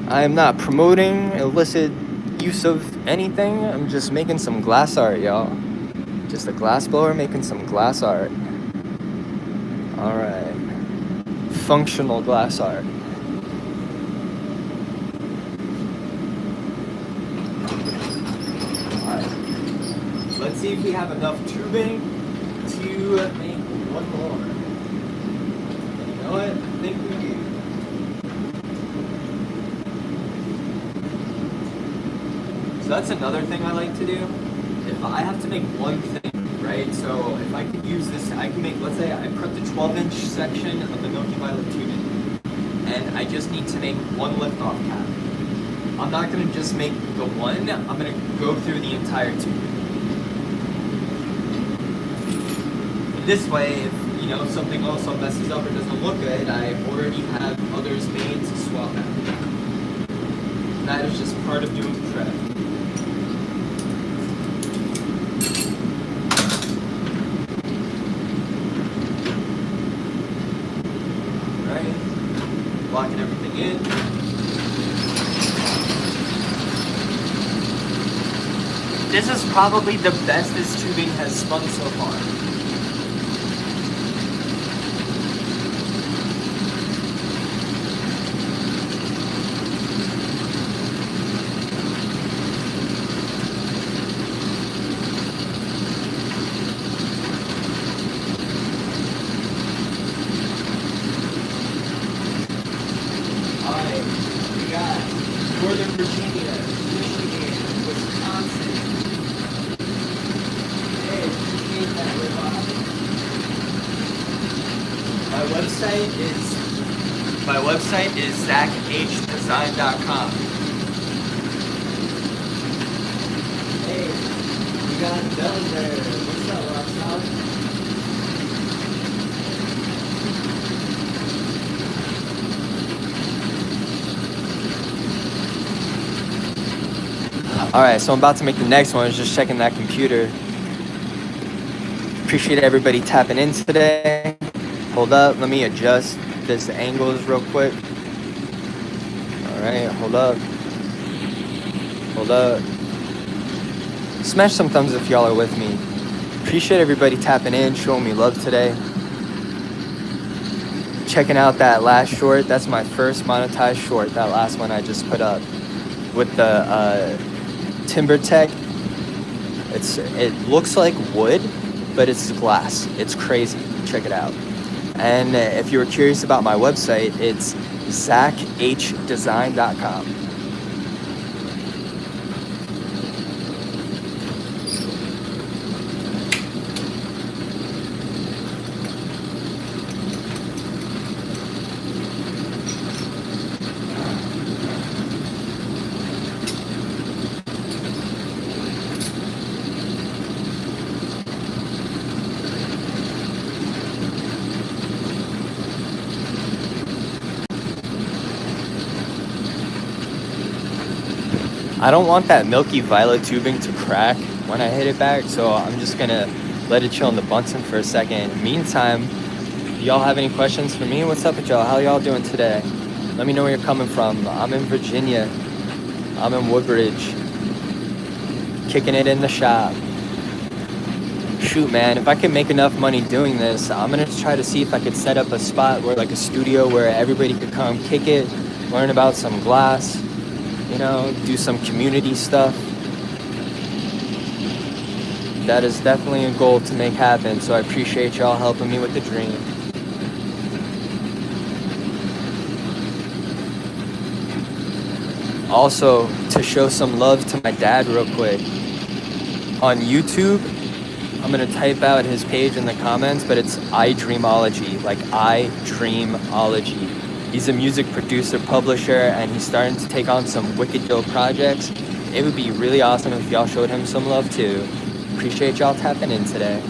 I am not promoting illicit use of anything. I'm just making some glass art, y'all. Just a glass blower making some glass art. Alright. Functional glass art. Alright. Let's see if we have enough tubing to make one more. You know what? I think we do. So that's another thing I like to do. If I have to make one thing, right? So if I could use this, I can make, let's say I prep the 12-inch section of the milky violet tubing, and I just need to make one liftoff cap. I'm not gonna just make the one, I'm gonna go through the entire tube. And this way, if something also messes up or doesn't look good, I already have others made to swap out. And that is just part of doing the prep. Locking everything in. This is probably the best this tubing has spun so far. Northern Virginia, Michigan, Wisconsin. Hey, appreciate that rip-off. My website is ZHDdesign.com. Hey, we got Bell there. What's up, Rockstar? Alright, so I'm about to make the next one. I was just checking that computer. Appreciate everybody tapping in today. Hold up, let me adjust this angles real quick. Alright, hold up. Hold up. Smash some thumbs if y'all are with me. Appreciate everybody tapping in, showing me love today. Checking out that last short. That's my first monetized short, that last one I just put up with the Timber Tech. It looks like wood, but it's glass. It's crazy. Check it out. And if you were curious about my website, it's zachdesign.com. I don't want that milky violet tubing to crack when I hit it back, so I'm just gonna let it chill in the Bunsen for a second. Meantime, do y'all have any questions for me? What's up with y'all? How y'all doing today? Let me know where you're coming from. I'm in Virginia. I'm in Woodbridge. Kicking it in the shop. Shoot, man, if I can make enough money doing this, I'm gonna try to see if I could set up a spot where, like a studio where everybody could come kick it, learn about some glass, you know, do some community stuff. That is definitely a goal to make happen, so I appreciate y'all helping me with the dream. Also, to show some love to my dad real quick, on YouTube, I'm gonna type out his page in the comments, but it's iDreamology, like iDreamology. He's a music producer, publisher, and he's starting to take on some wicked dope projects. It would be really awesome if y'all showed him some love too. Appreciate y'all tapping in today.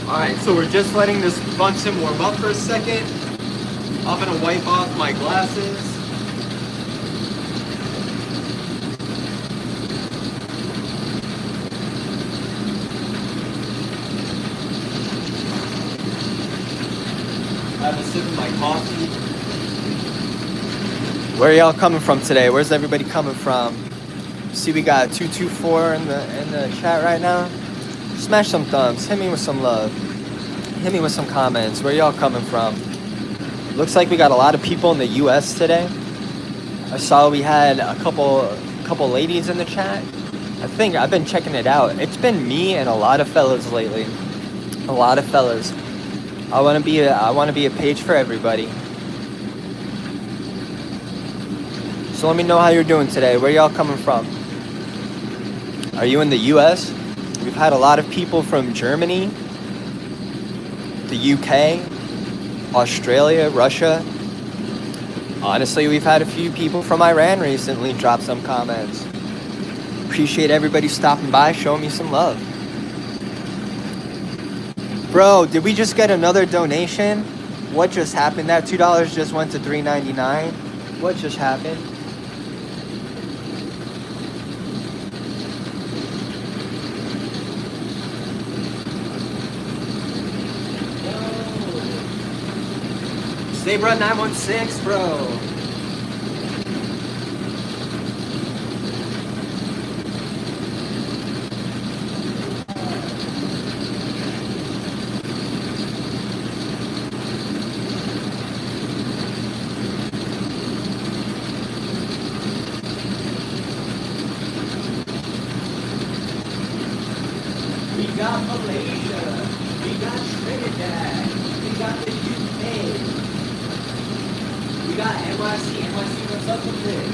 Alright, so we're just letting this Bunsen warm up for a second. I'm gonna wipe off my glasses. Have a sip of my coffee. Where are y'all coming from today? Where's everybody coming from? See, we got 224 in the chat right now. Smash some thumbs. Hit me with some love. Hit me with some comments. Where y'all coming from? Looks like we got a lot of people in the US today. I saw we had a couple ladies in the chat. I think I've been checking it out. It's been me and a lot of fellas lately. A lot of fellas. I want to be a page for everybody. So let me know how you're doing today. Where y'all coming from? Are you in the US? We've had a lot of people from Germany, the UK, Australia, Russia. Honestly, we've had a few people from Iran recently drop some comments. Appreciate everybody stopping by, showing me some love. Bro, did we just get another donation? What just happened? That $2 just went to $3.99. What just happened? Zebra 916, bro. We got Malaysia. We got Trinidad. We got the UK. We got NYC. NYC, what's up with this?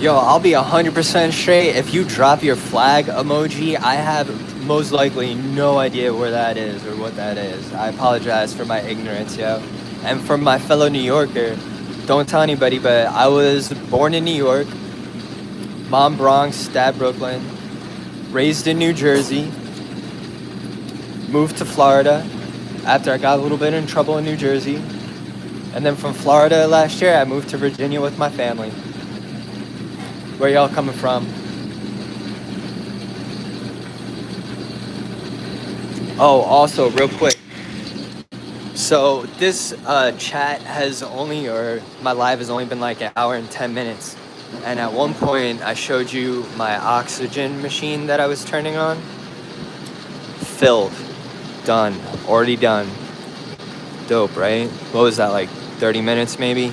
Yo, I'll be 100% straight. If you drop your flag emoji, I have most likely no idea where that is or what that is. I apologize for my ignorance, yo. And for my fellow New Yorker, don't tell anybody, but I was born in New York, mom Bronx, dad Brooklyn, raised in New Jersey, moved to Florida after I got a little bit in trouble in New Jersey. And then from Florida last year, I moved to Virginia with my family. Where y'all coming from? Oh, also, real quick. So this chat has only, or my live has only been like an hour and 10 minutes. And at one point, I showed you my oxygen machine that I was turning on. Filled. Done. Already done. Dope, right? What was that, like 30 minutes maybe?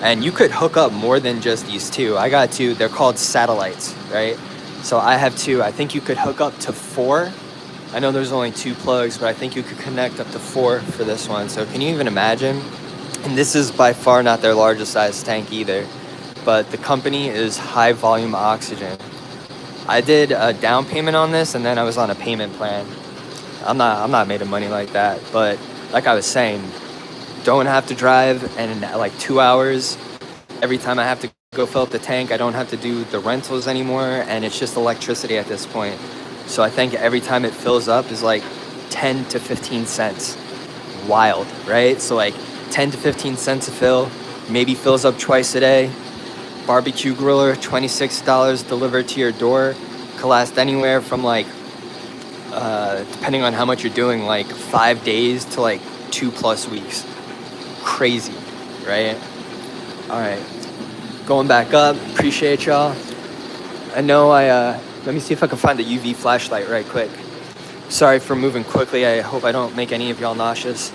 And you could hook up more than just these two. I got two. They're called satellites, right? So I have two. I think you could hook up to 4. I know there's only 2 plugs, but I think you could connect up to 4 for this one. So can you even imagine? And this is by far not their largest size tank either. But the company is High Volume Oxygen. I did a down payment on this, and then I was on a payment plan. I'm not made of money like that. But like I was saying, don't have to drive, and in like 2 hours every time I have to go fill up the tank. I don't have to do the rentals anymore, and it's just electricity at this point. So I think every time it fills up is like 10 to 15 cents. Wild, right? So like 10 to 15 cents a fill, maybe fills up twice a day. Barbecue griller, $26 delivered to your door. Could last anywhere from like depending on how much you're doing, like 5 days to like 2+ weeks. Crazy, right? All right, going back up. Appreciate y'all. I know let me see if I can find the UV flashlight right quick. Sorry for moving quickly. I hope I don't make any of y'all nauseous.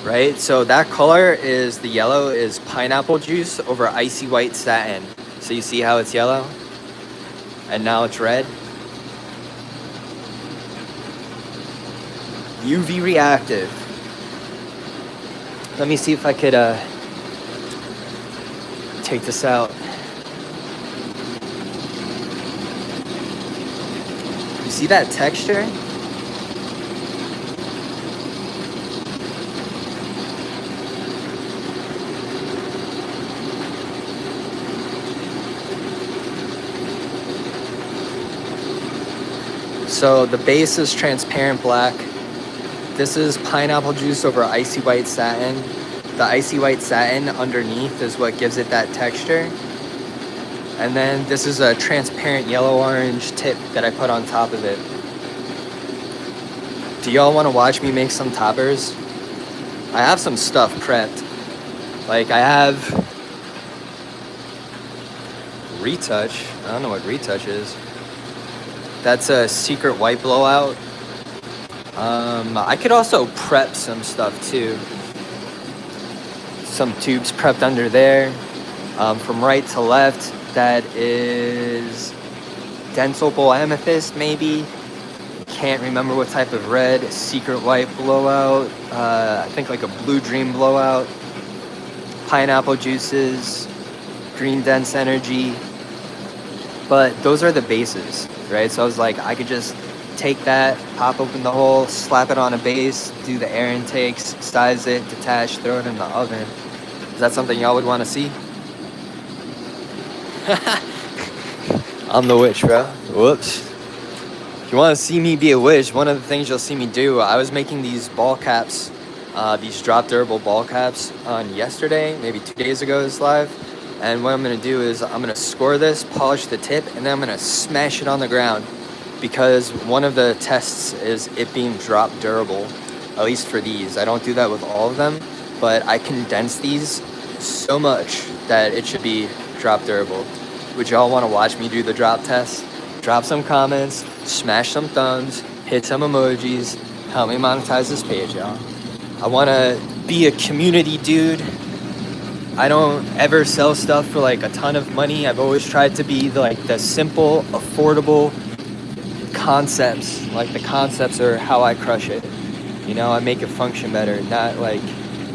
Right, so that color is, the yellow is pineapple juice over icy white satin. So you see how it's yellow? And now it's red. UV reactive. Let me see if I could take this out. You see that texture? So the base is transparent black. This is pineapple juice over icy white satin. The icy white satin underneath is what gives it that texture. And then this is a transparent yellow-orange tip that I put on top of it. Do y'all want to watch me make some toppers? I have some stuff prepped. Like I have retouch. I don't know what retouch is. That's a secret white blowout. I could also prep some stuff too. Some tubes prepped under there. From right to left, that is Densobal Amethyst maybe. Can't remember what type of red. Secret white blowout. I think like a blue dream blowout. Pineapple juices. Green dense energy. But those are the bases, right? So I was like, I could just take that, pop open the hole, slap it on a base, do the air intakes, size it, detach, throw it in the oven. Is that something y'all would want to see? I'm the witch, bro. Whoops. If you want to see me be a witch, one of the things you'll see me do, I was making these ball caps, these drop durable ball caps on yesterday, maybe 2 days ago this live. And what I'm going to do is I'm going to score this, polish the tip, and then I'm going to smash it on the ground. Because one of the tests is it being drop durable, at least for these. I don't do that with all of them, but I condense these so much that it should be drop durable. Would y'all want to watch me do the drop test? Drop some comments, smash some thumbs, hit some emojis, help me monetize this page, y'all. I want to be a community dude. I don't ever sell stuff for like a ton of money. I've always tried to be like the simple, affordable concepts. Like the concepts are how I crush it. You know, I make it function better, not like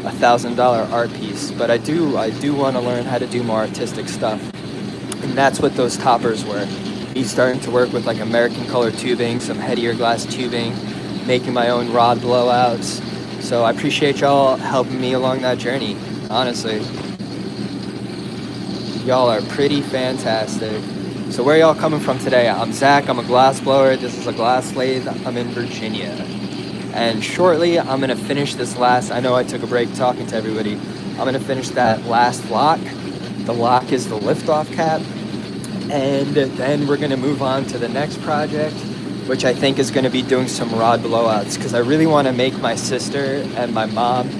$1,000 art piece, but I do want to learn how to do more artistic stuff, and that's what those toppers were. Me starting to work with like American color tubing, some headier glass tubing, making my own rod blowouts. So I appreciate y'all helping me along that journey, honestly. Y'all are pretty fantastic. So where y'all coming from today? I'm Zach, I'm a glass blower. This is a glass lathe. I'm in Virginia. And shortly, I'm gonna finish this last, I know I took a break talking to everybody. I'm gonna finish that last lock. The lock is the liftoff cap. And then we're gonna move on to the next project, which I think is gonna be doing some rod blowouts, because I really wanna make my sister and my mom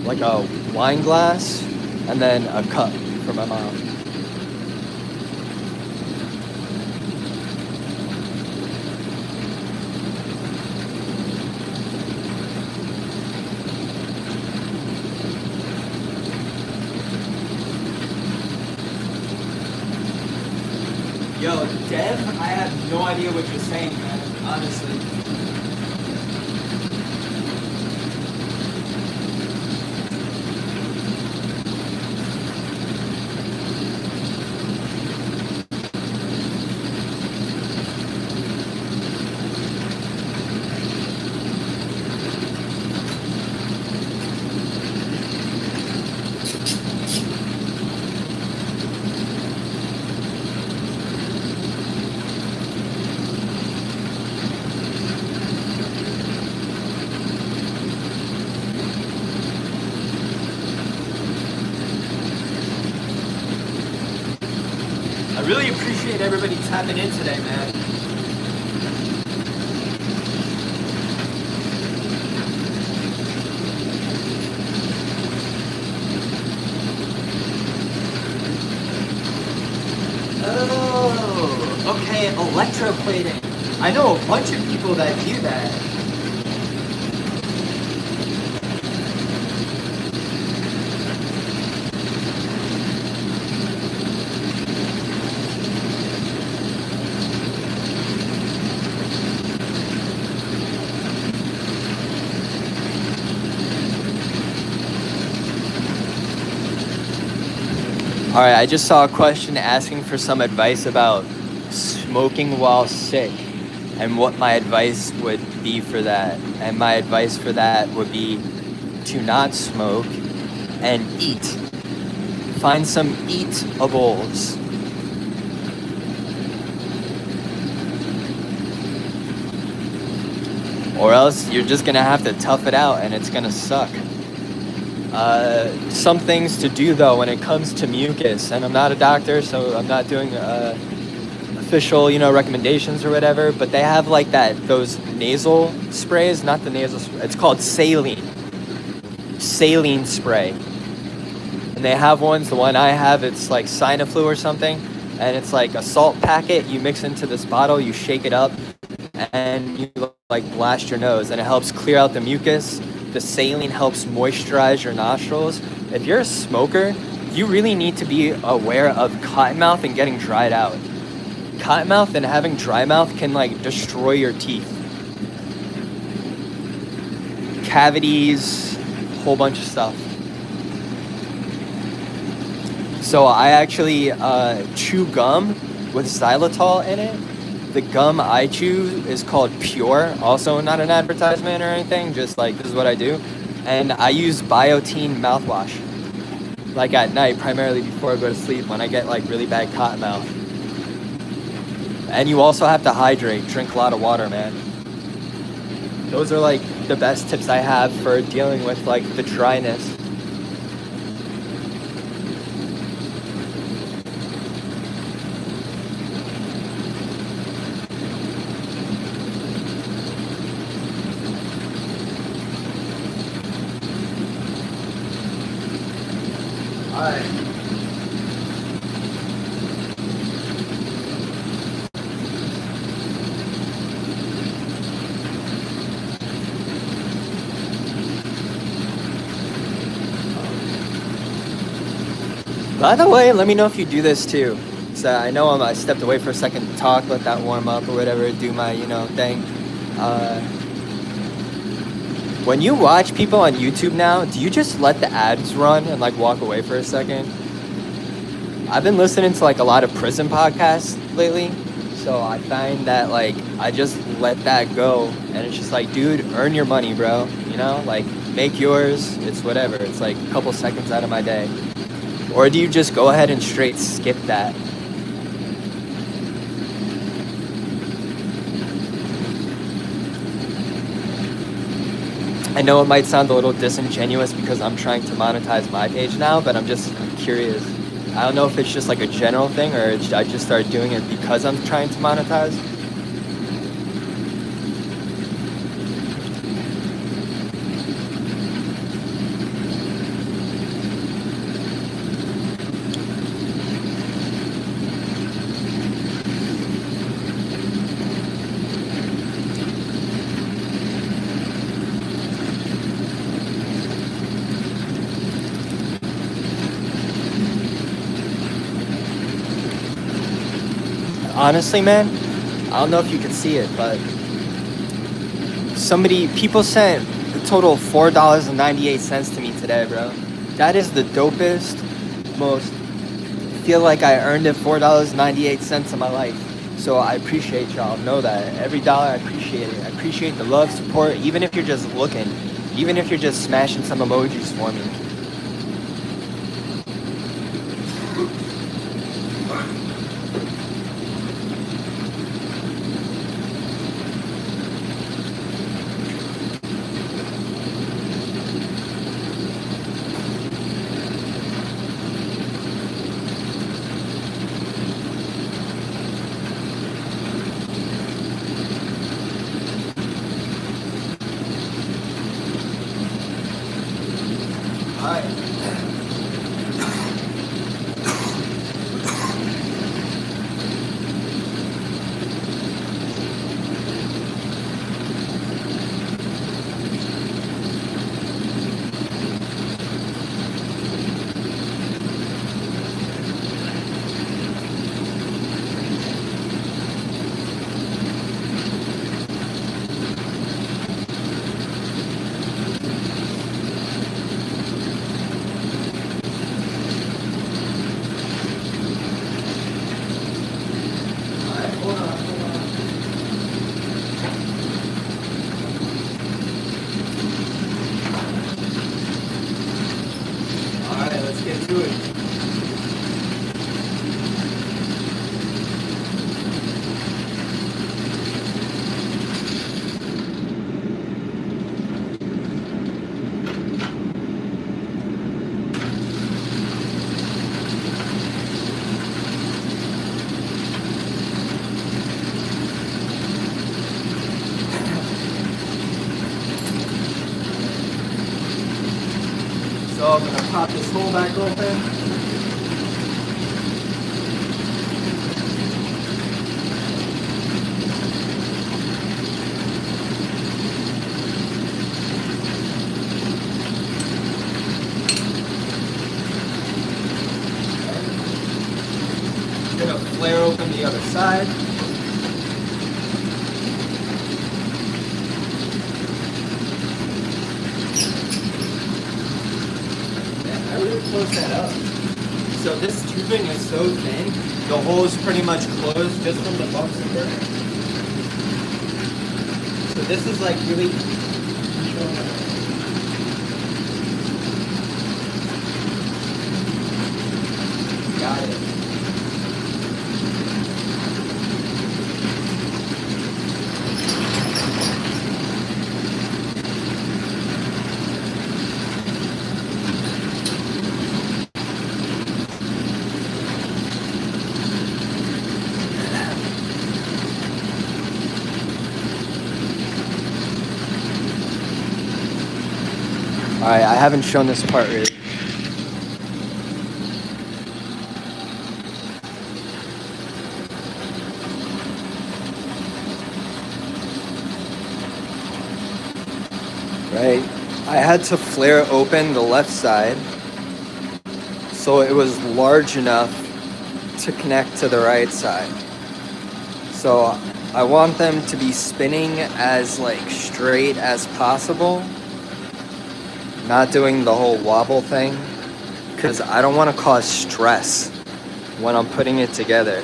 like a wine glass and then a cup for my mom. Yo, Dev, I have no idea what you're saying, man, honestly. I really appreciate everybody tapping in today, man. Oh, okay, electroplating. I know a bunch of people that do that. All right, I just saw a question asking for some advice about smoking while sick and what my advice would be for that. And my advice for that would be to not smoke and eat. Find some eatables. Or else you're just gonna have to tough it out and it's gonna suck. Some things to do though when it comes to mucus, and I'm not a doctor, so I'm not doing official, recommendations or whatever, but they have like those nasal sprays, not the nasal spray, it's called saline spray. And they have ones, the one I have, it's like Sinaflu or something, and it's like a salt packet you mix into this bottle, you shake it up, and you like blast your nose, and it helps clear out the mucus. The saline helps moisturize your nostrils. If you're a smoker, you really need to be aware of cottonmouth and getting dried out. Cottonmouth and having dry mouth can like destroy your teeth. Cavities, whole bunch of stuff. So I actually chew gum with xylitol in it. The gum I chew is called Pure, also not an advertisement or anything, just like this is what I do. And I use Biotine mouthwash, like at night, primarily before I go to sleep when I get like really bad cotton mouth. And you also have to hydrate, drink a lot of water, man. Those are like the best tips I have for dealing with like the dryness. By the way, let me know if you do this too. So I know I stepped away for a second to talk, let that warm up or whatever, do my, thing. When you watch people on YouTube now, do you just let the ads run and like walk away for a second? I've been listening to like a lot of prison podcasts lately, so I find that like I just let that go, and it's just like, dude, earn your money, bro. You know, like make yours. It's whatever. It's like a couple seconds out of my day. Or do you just go ahead and straight skip that? I know it might sound a little disingenuous because I'm trying to monetize my page now, but I'm curious. I don't know if it's just like a general thing or I just started doing it because I'm trying to monetize. Honestly, man, I don't know if you can see it, but people sent a total of $4.98 to me today, bro. That is the dopest, most, feel like I earned it $4.98 in my life. So I appreciate y'all. Know that. Every dollar, I appreciate it. I appreciate the love, support, even if you're just looking, even if you're just smashing some emojis for me. So I'm gonna pop this hole back open. Gonna flare open the other side. Close that up. So this tubing is so thin, the hole is pretty much closed just from the bumps and burns. So this is like really got it. Alright, I haven't shown this part really. Right, I had to flare open the left side so it was large enough to connect to the right side. So I want them to be spinning as like straight as possible not doing the whole wobble thing because I don't want to cause stress when I'm putting it together.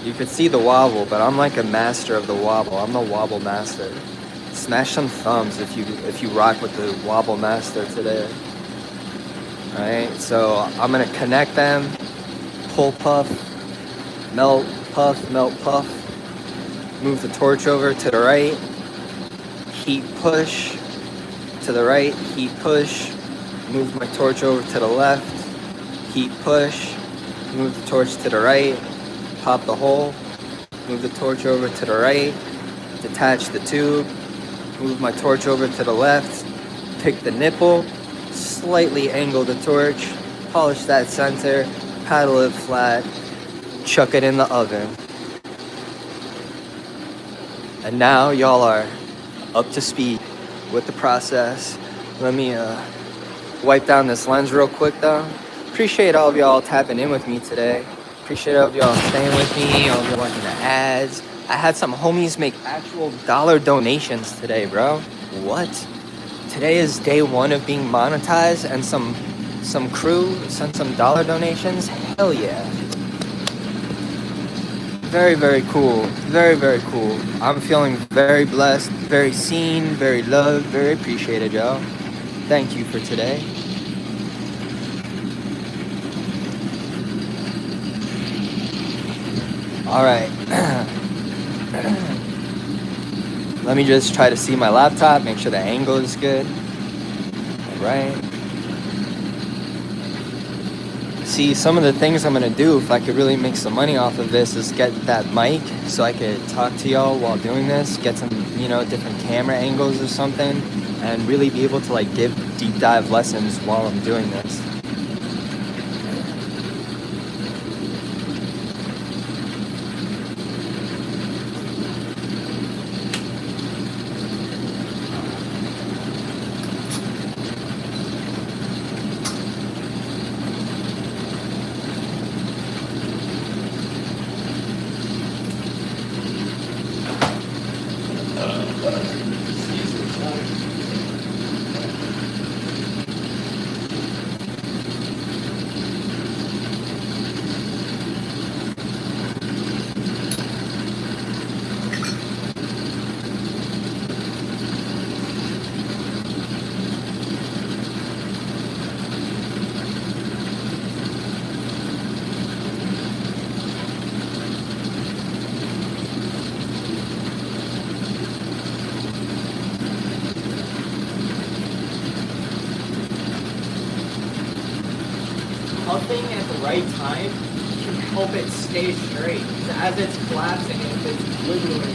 You could see the wobble, but I'm like a master of the wobble. I'm the wobble master. Smash some thumbs if you rock with the wobble master today. Alright, so I'm gonna connect them, pull puff, melt puff, melt puff, move the torch over to the right, heat push to the right, heat push, move my torch over to the left, heat push, move the torch to the right, pop the hole, move the torch over to the right, detach the tube, move my torch over to the left, pick the nipple, slightly angle the torch, polish that center, paddle it flat, chuck it in the oven. And now y'all are up to speed with the process. Let me wipe down this lens real quick though. Appreciate all of y'all tapping in with me today. Appreciate all of y'all staying with me, all of y'all watching the ads. I had some homies make actual dollar donations today, bro. What? Today is day one of being monetized and some crew sent some dollar donations? Hell yeah. Very, very cool. Very, very cool. I'm feeling very blessed, very seen, very loved, very appreciated, y'all. Thank you for today. All right. Let me just try to see my laptop, make sure the angle is good. All right. See, some of the things I'm gonna do if I could really make some money off of this is get that mic so I could talk to y'all while doing this, get some, different camera angles or something, and really be able to like give deep dive lessons while I'm doing this. Puffing at the right time can help it stay straight. As it's collapsing, if it's wiggling,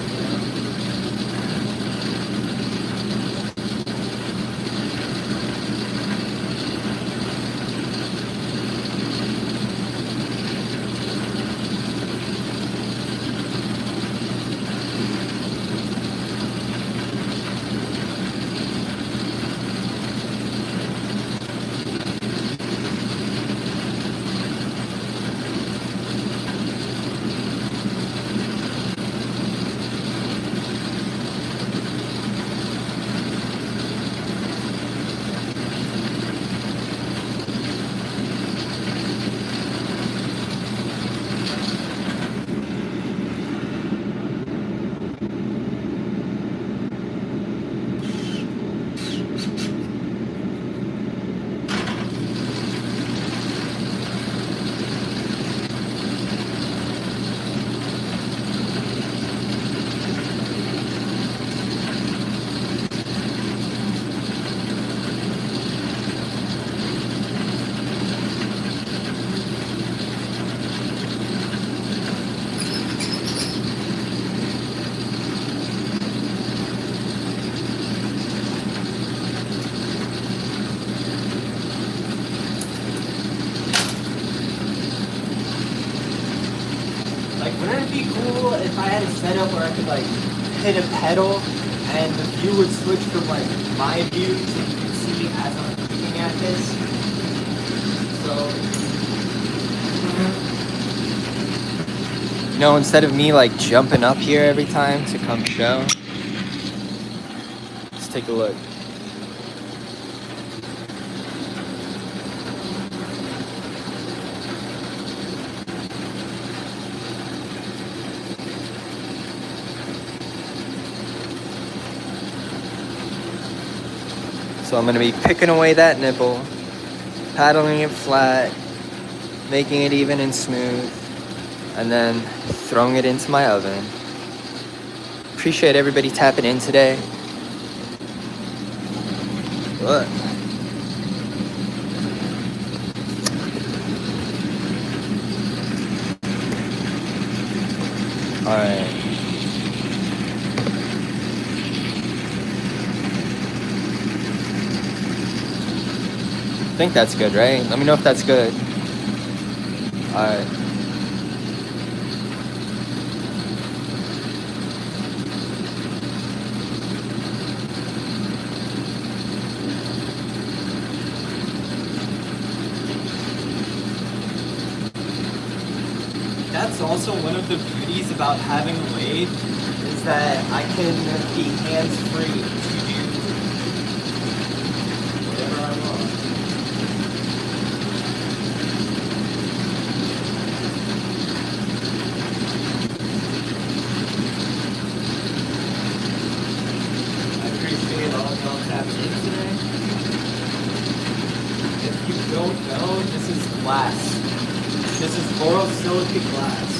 wouldn't it be cool if I had a setup where I could like hit a pedal and the view would switch from like my view so you can see as I'm looking at this? So, instead of me like jumping up here every time to come show, let's take a look. So I'm going to be picking away that nipple, paddling it flat, making it even and smooth, and then throwing it into my oven. Appreciate everybody tapping in today. What? All right. I think that's good, right? Let me know if that's good. All right. That's also one of the beauties about having a lathe, is that I can be hands-free to do whatever I want. I appreciate all of y'all tapping in today. If you don't know, this is glass. This is borosilicate glass.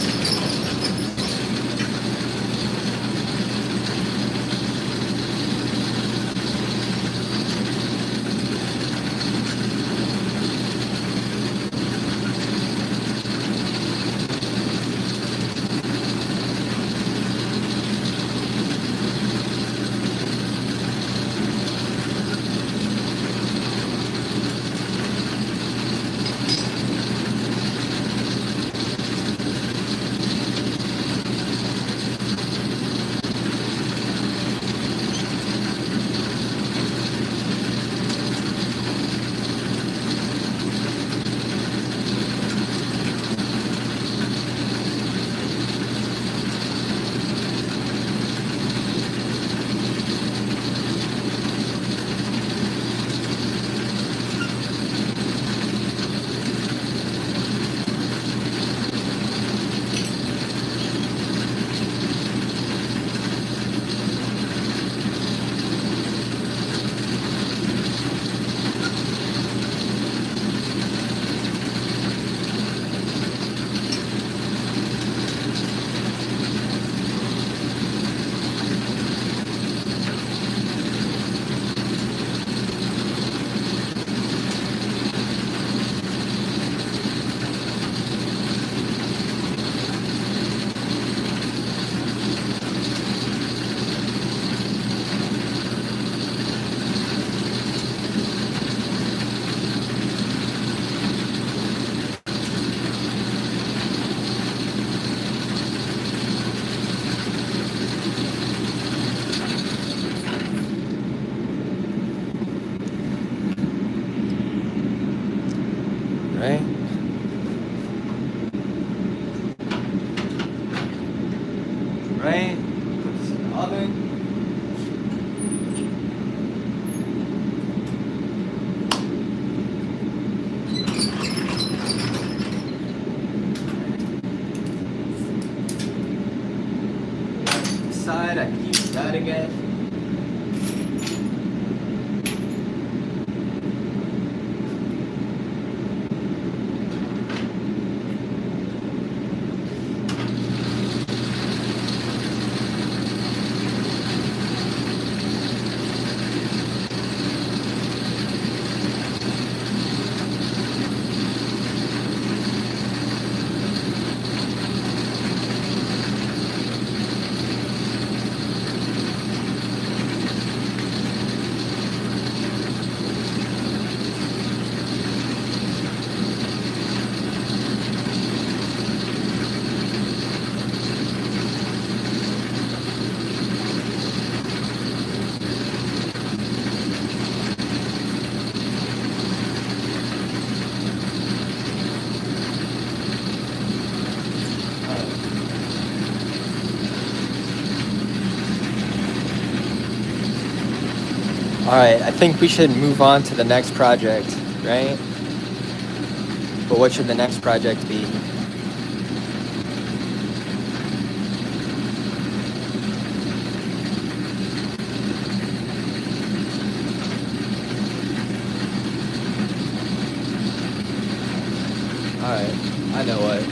Right? Right? Put this in the oven. Side, I can use that again. All right, I think we should move on to the next project, right? But what should the next project be? Alright, I know what.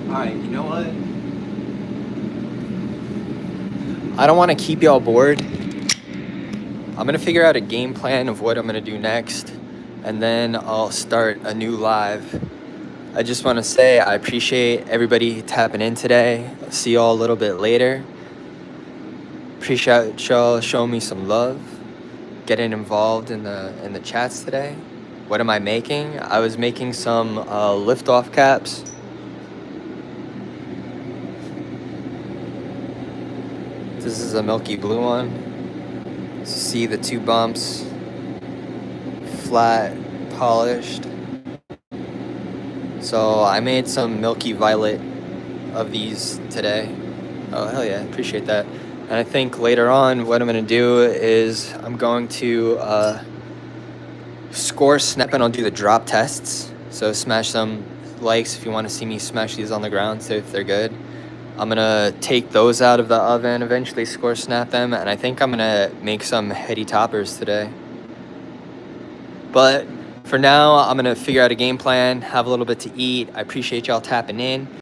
Alright, you know what? I don't want to keep y'all bored. I'm gonna figure out a game plan of what I'm gonna do next, and then I'll start a new live. I just want to say I appreciate everybody tapping in today. I'll see y'all a little bit later. Appreciate y'all showing me some love, getting involved in the chats today. What am I making? I was making some lift-off caps. This is a milky blue one. See the two bumps, flat, polished. So I made some milky violet of these today. Oh, hell yeah, appreciate that. And I think later on what I'm gonna do is I'm going to score snap and I'll do the drop tests. So smash some likes if you want to see me smash these on the ground, see if they're good. I'm gonna take those out of the oven, eventually score snap them, and I think I'm gonna make some heady toppers today. But for now, I'm gonna figure out a game plan, have a little bit to eat. I appreciate y'all tapping in.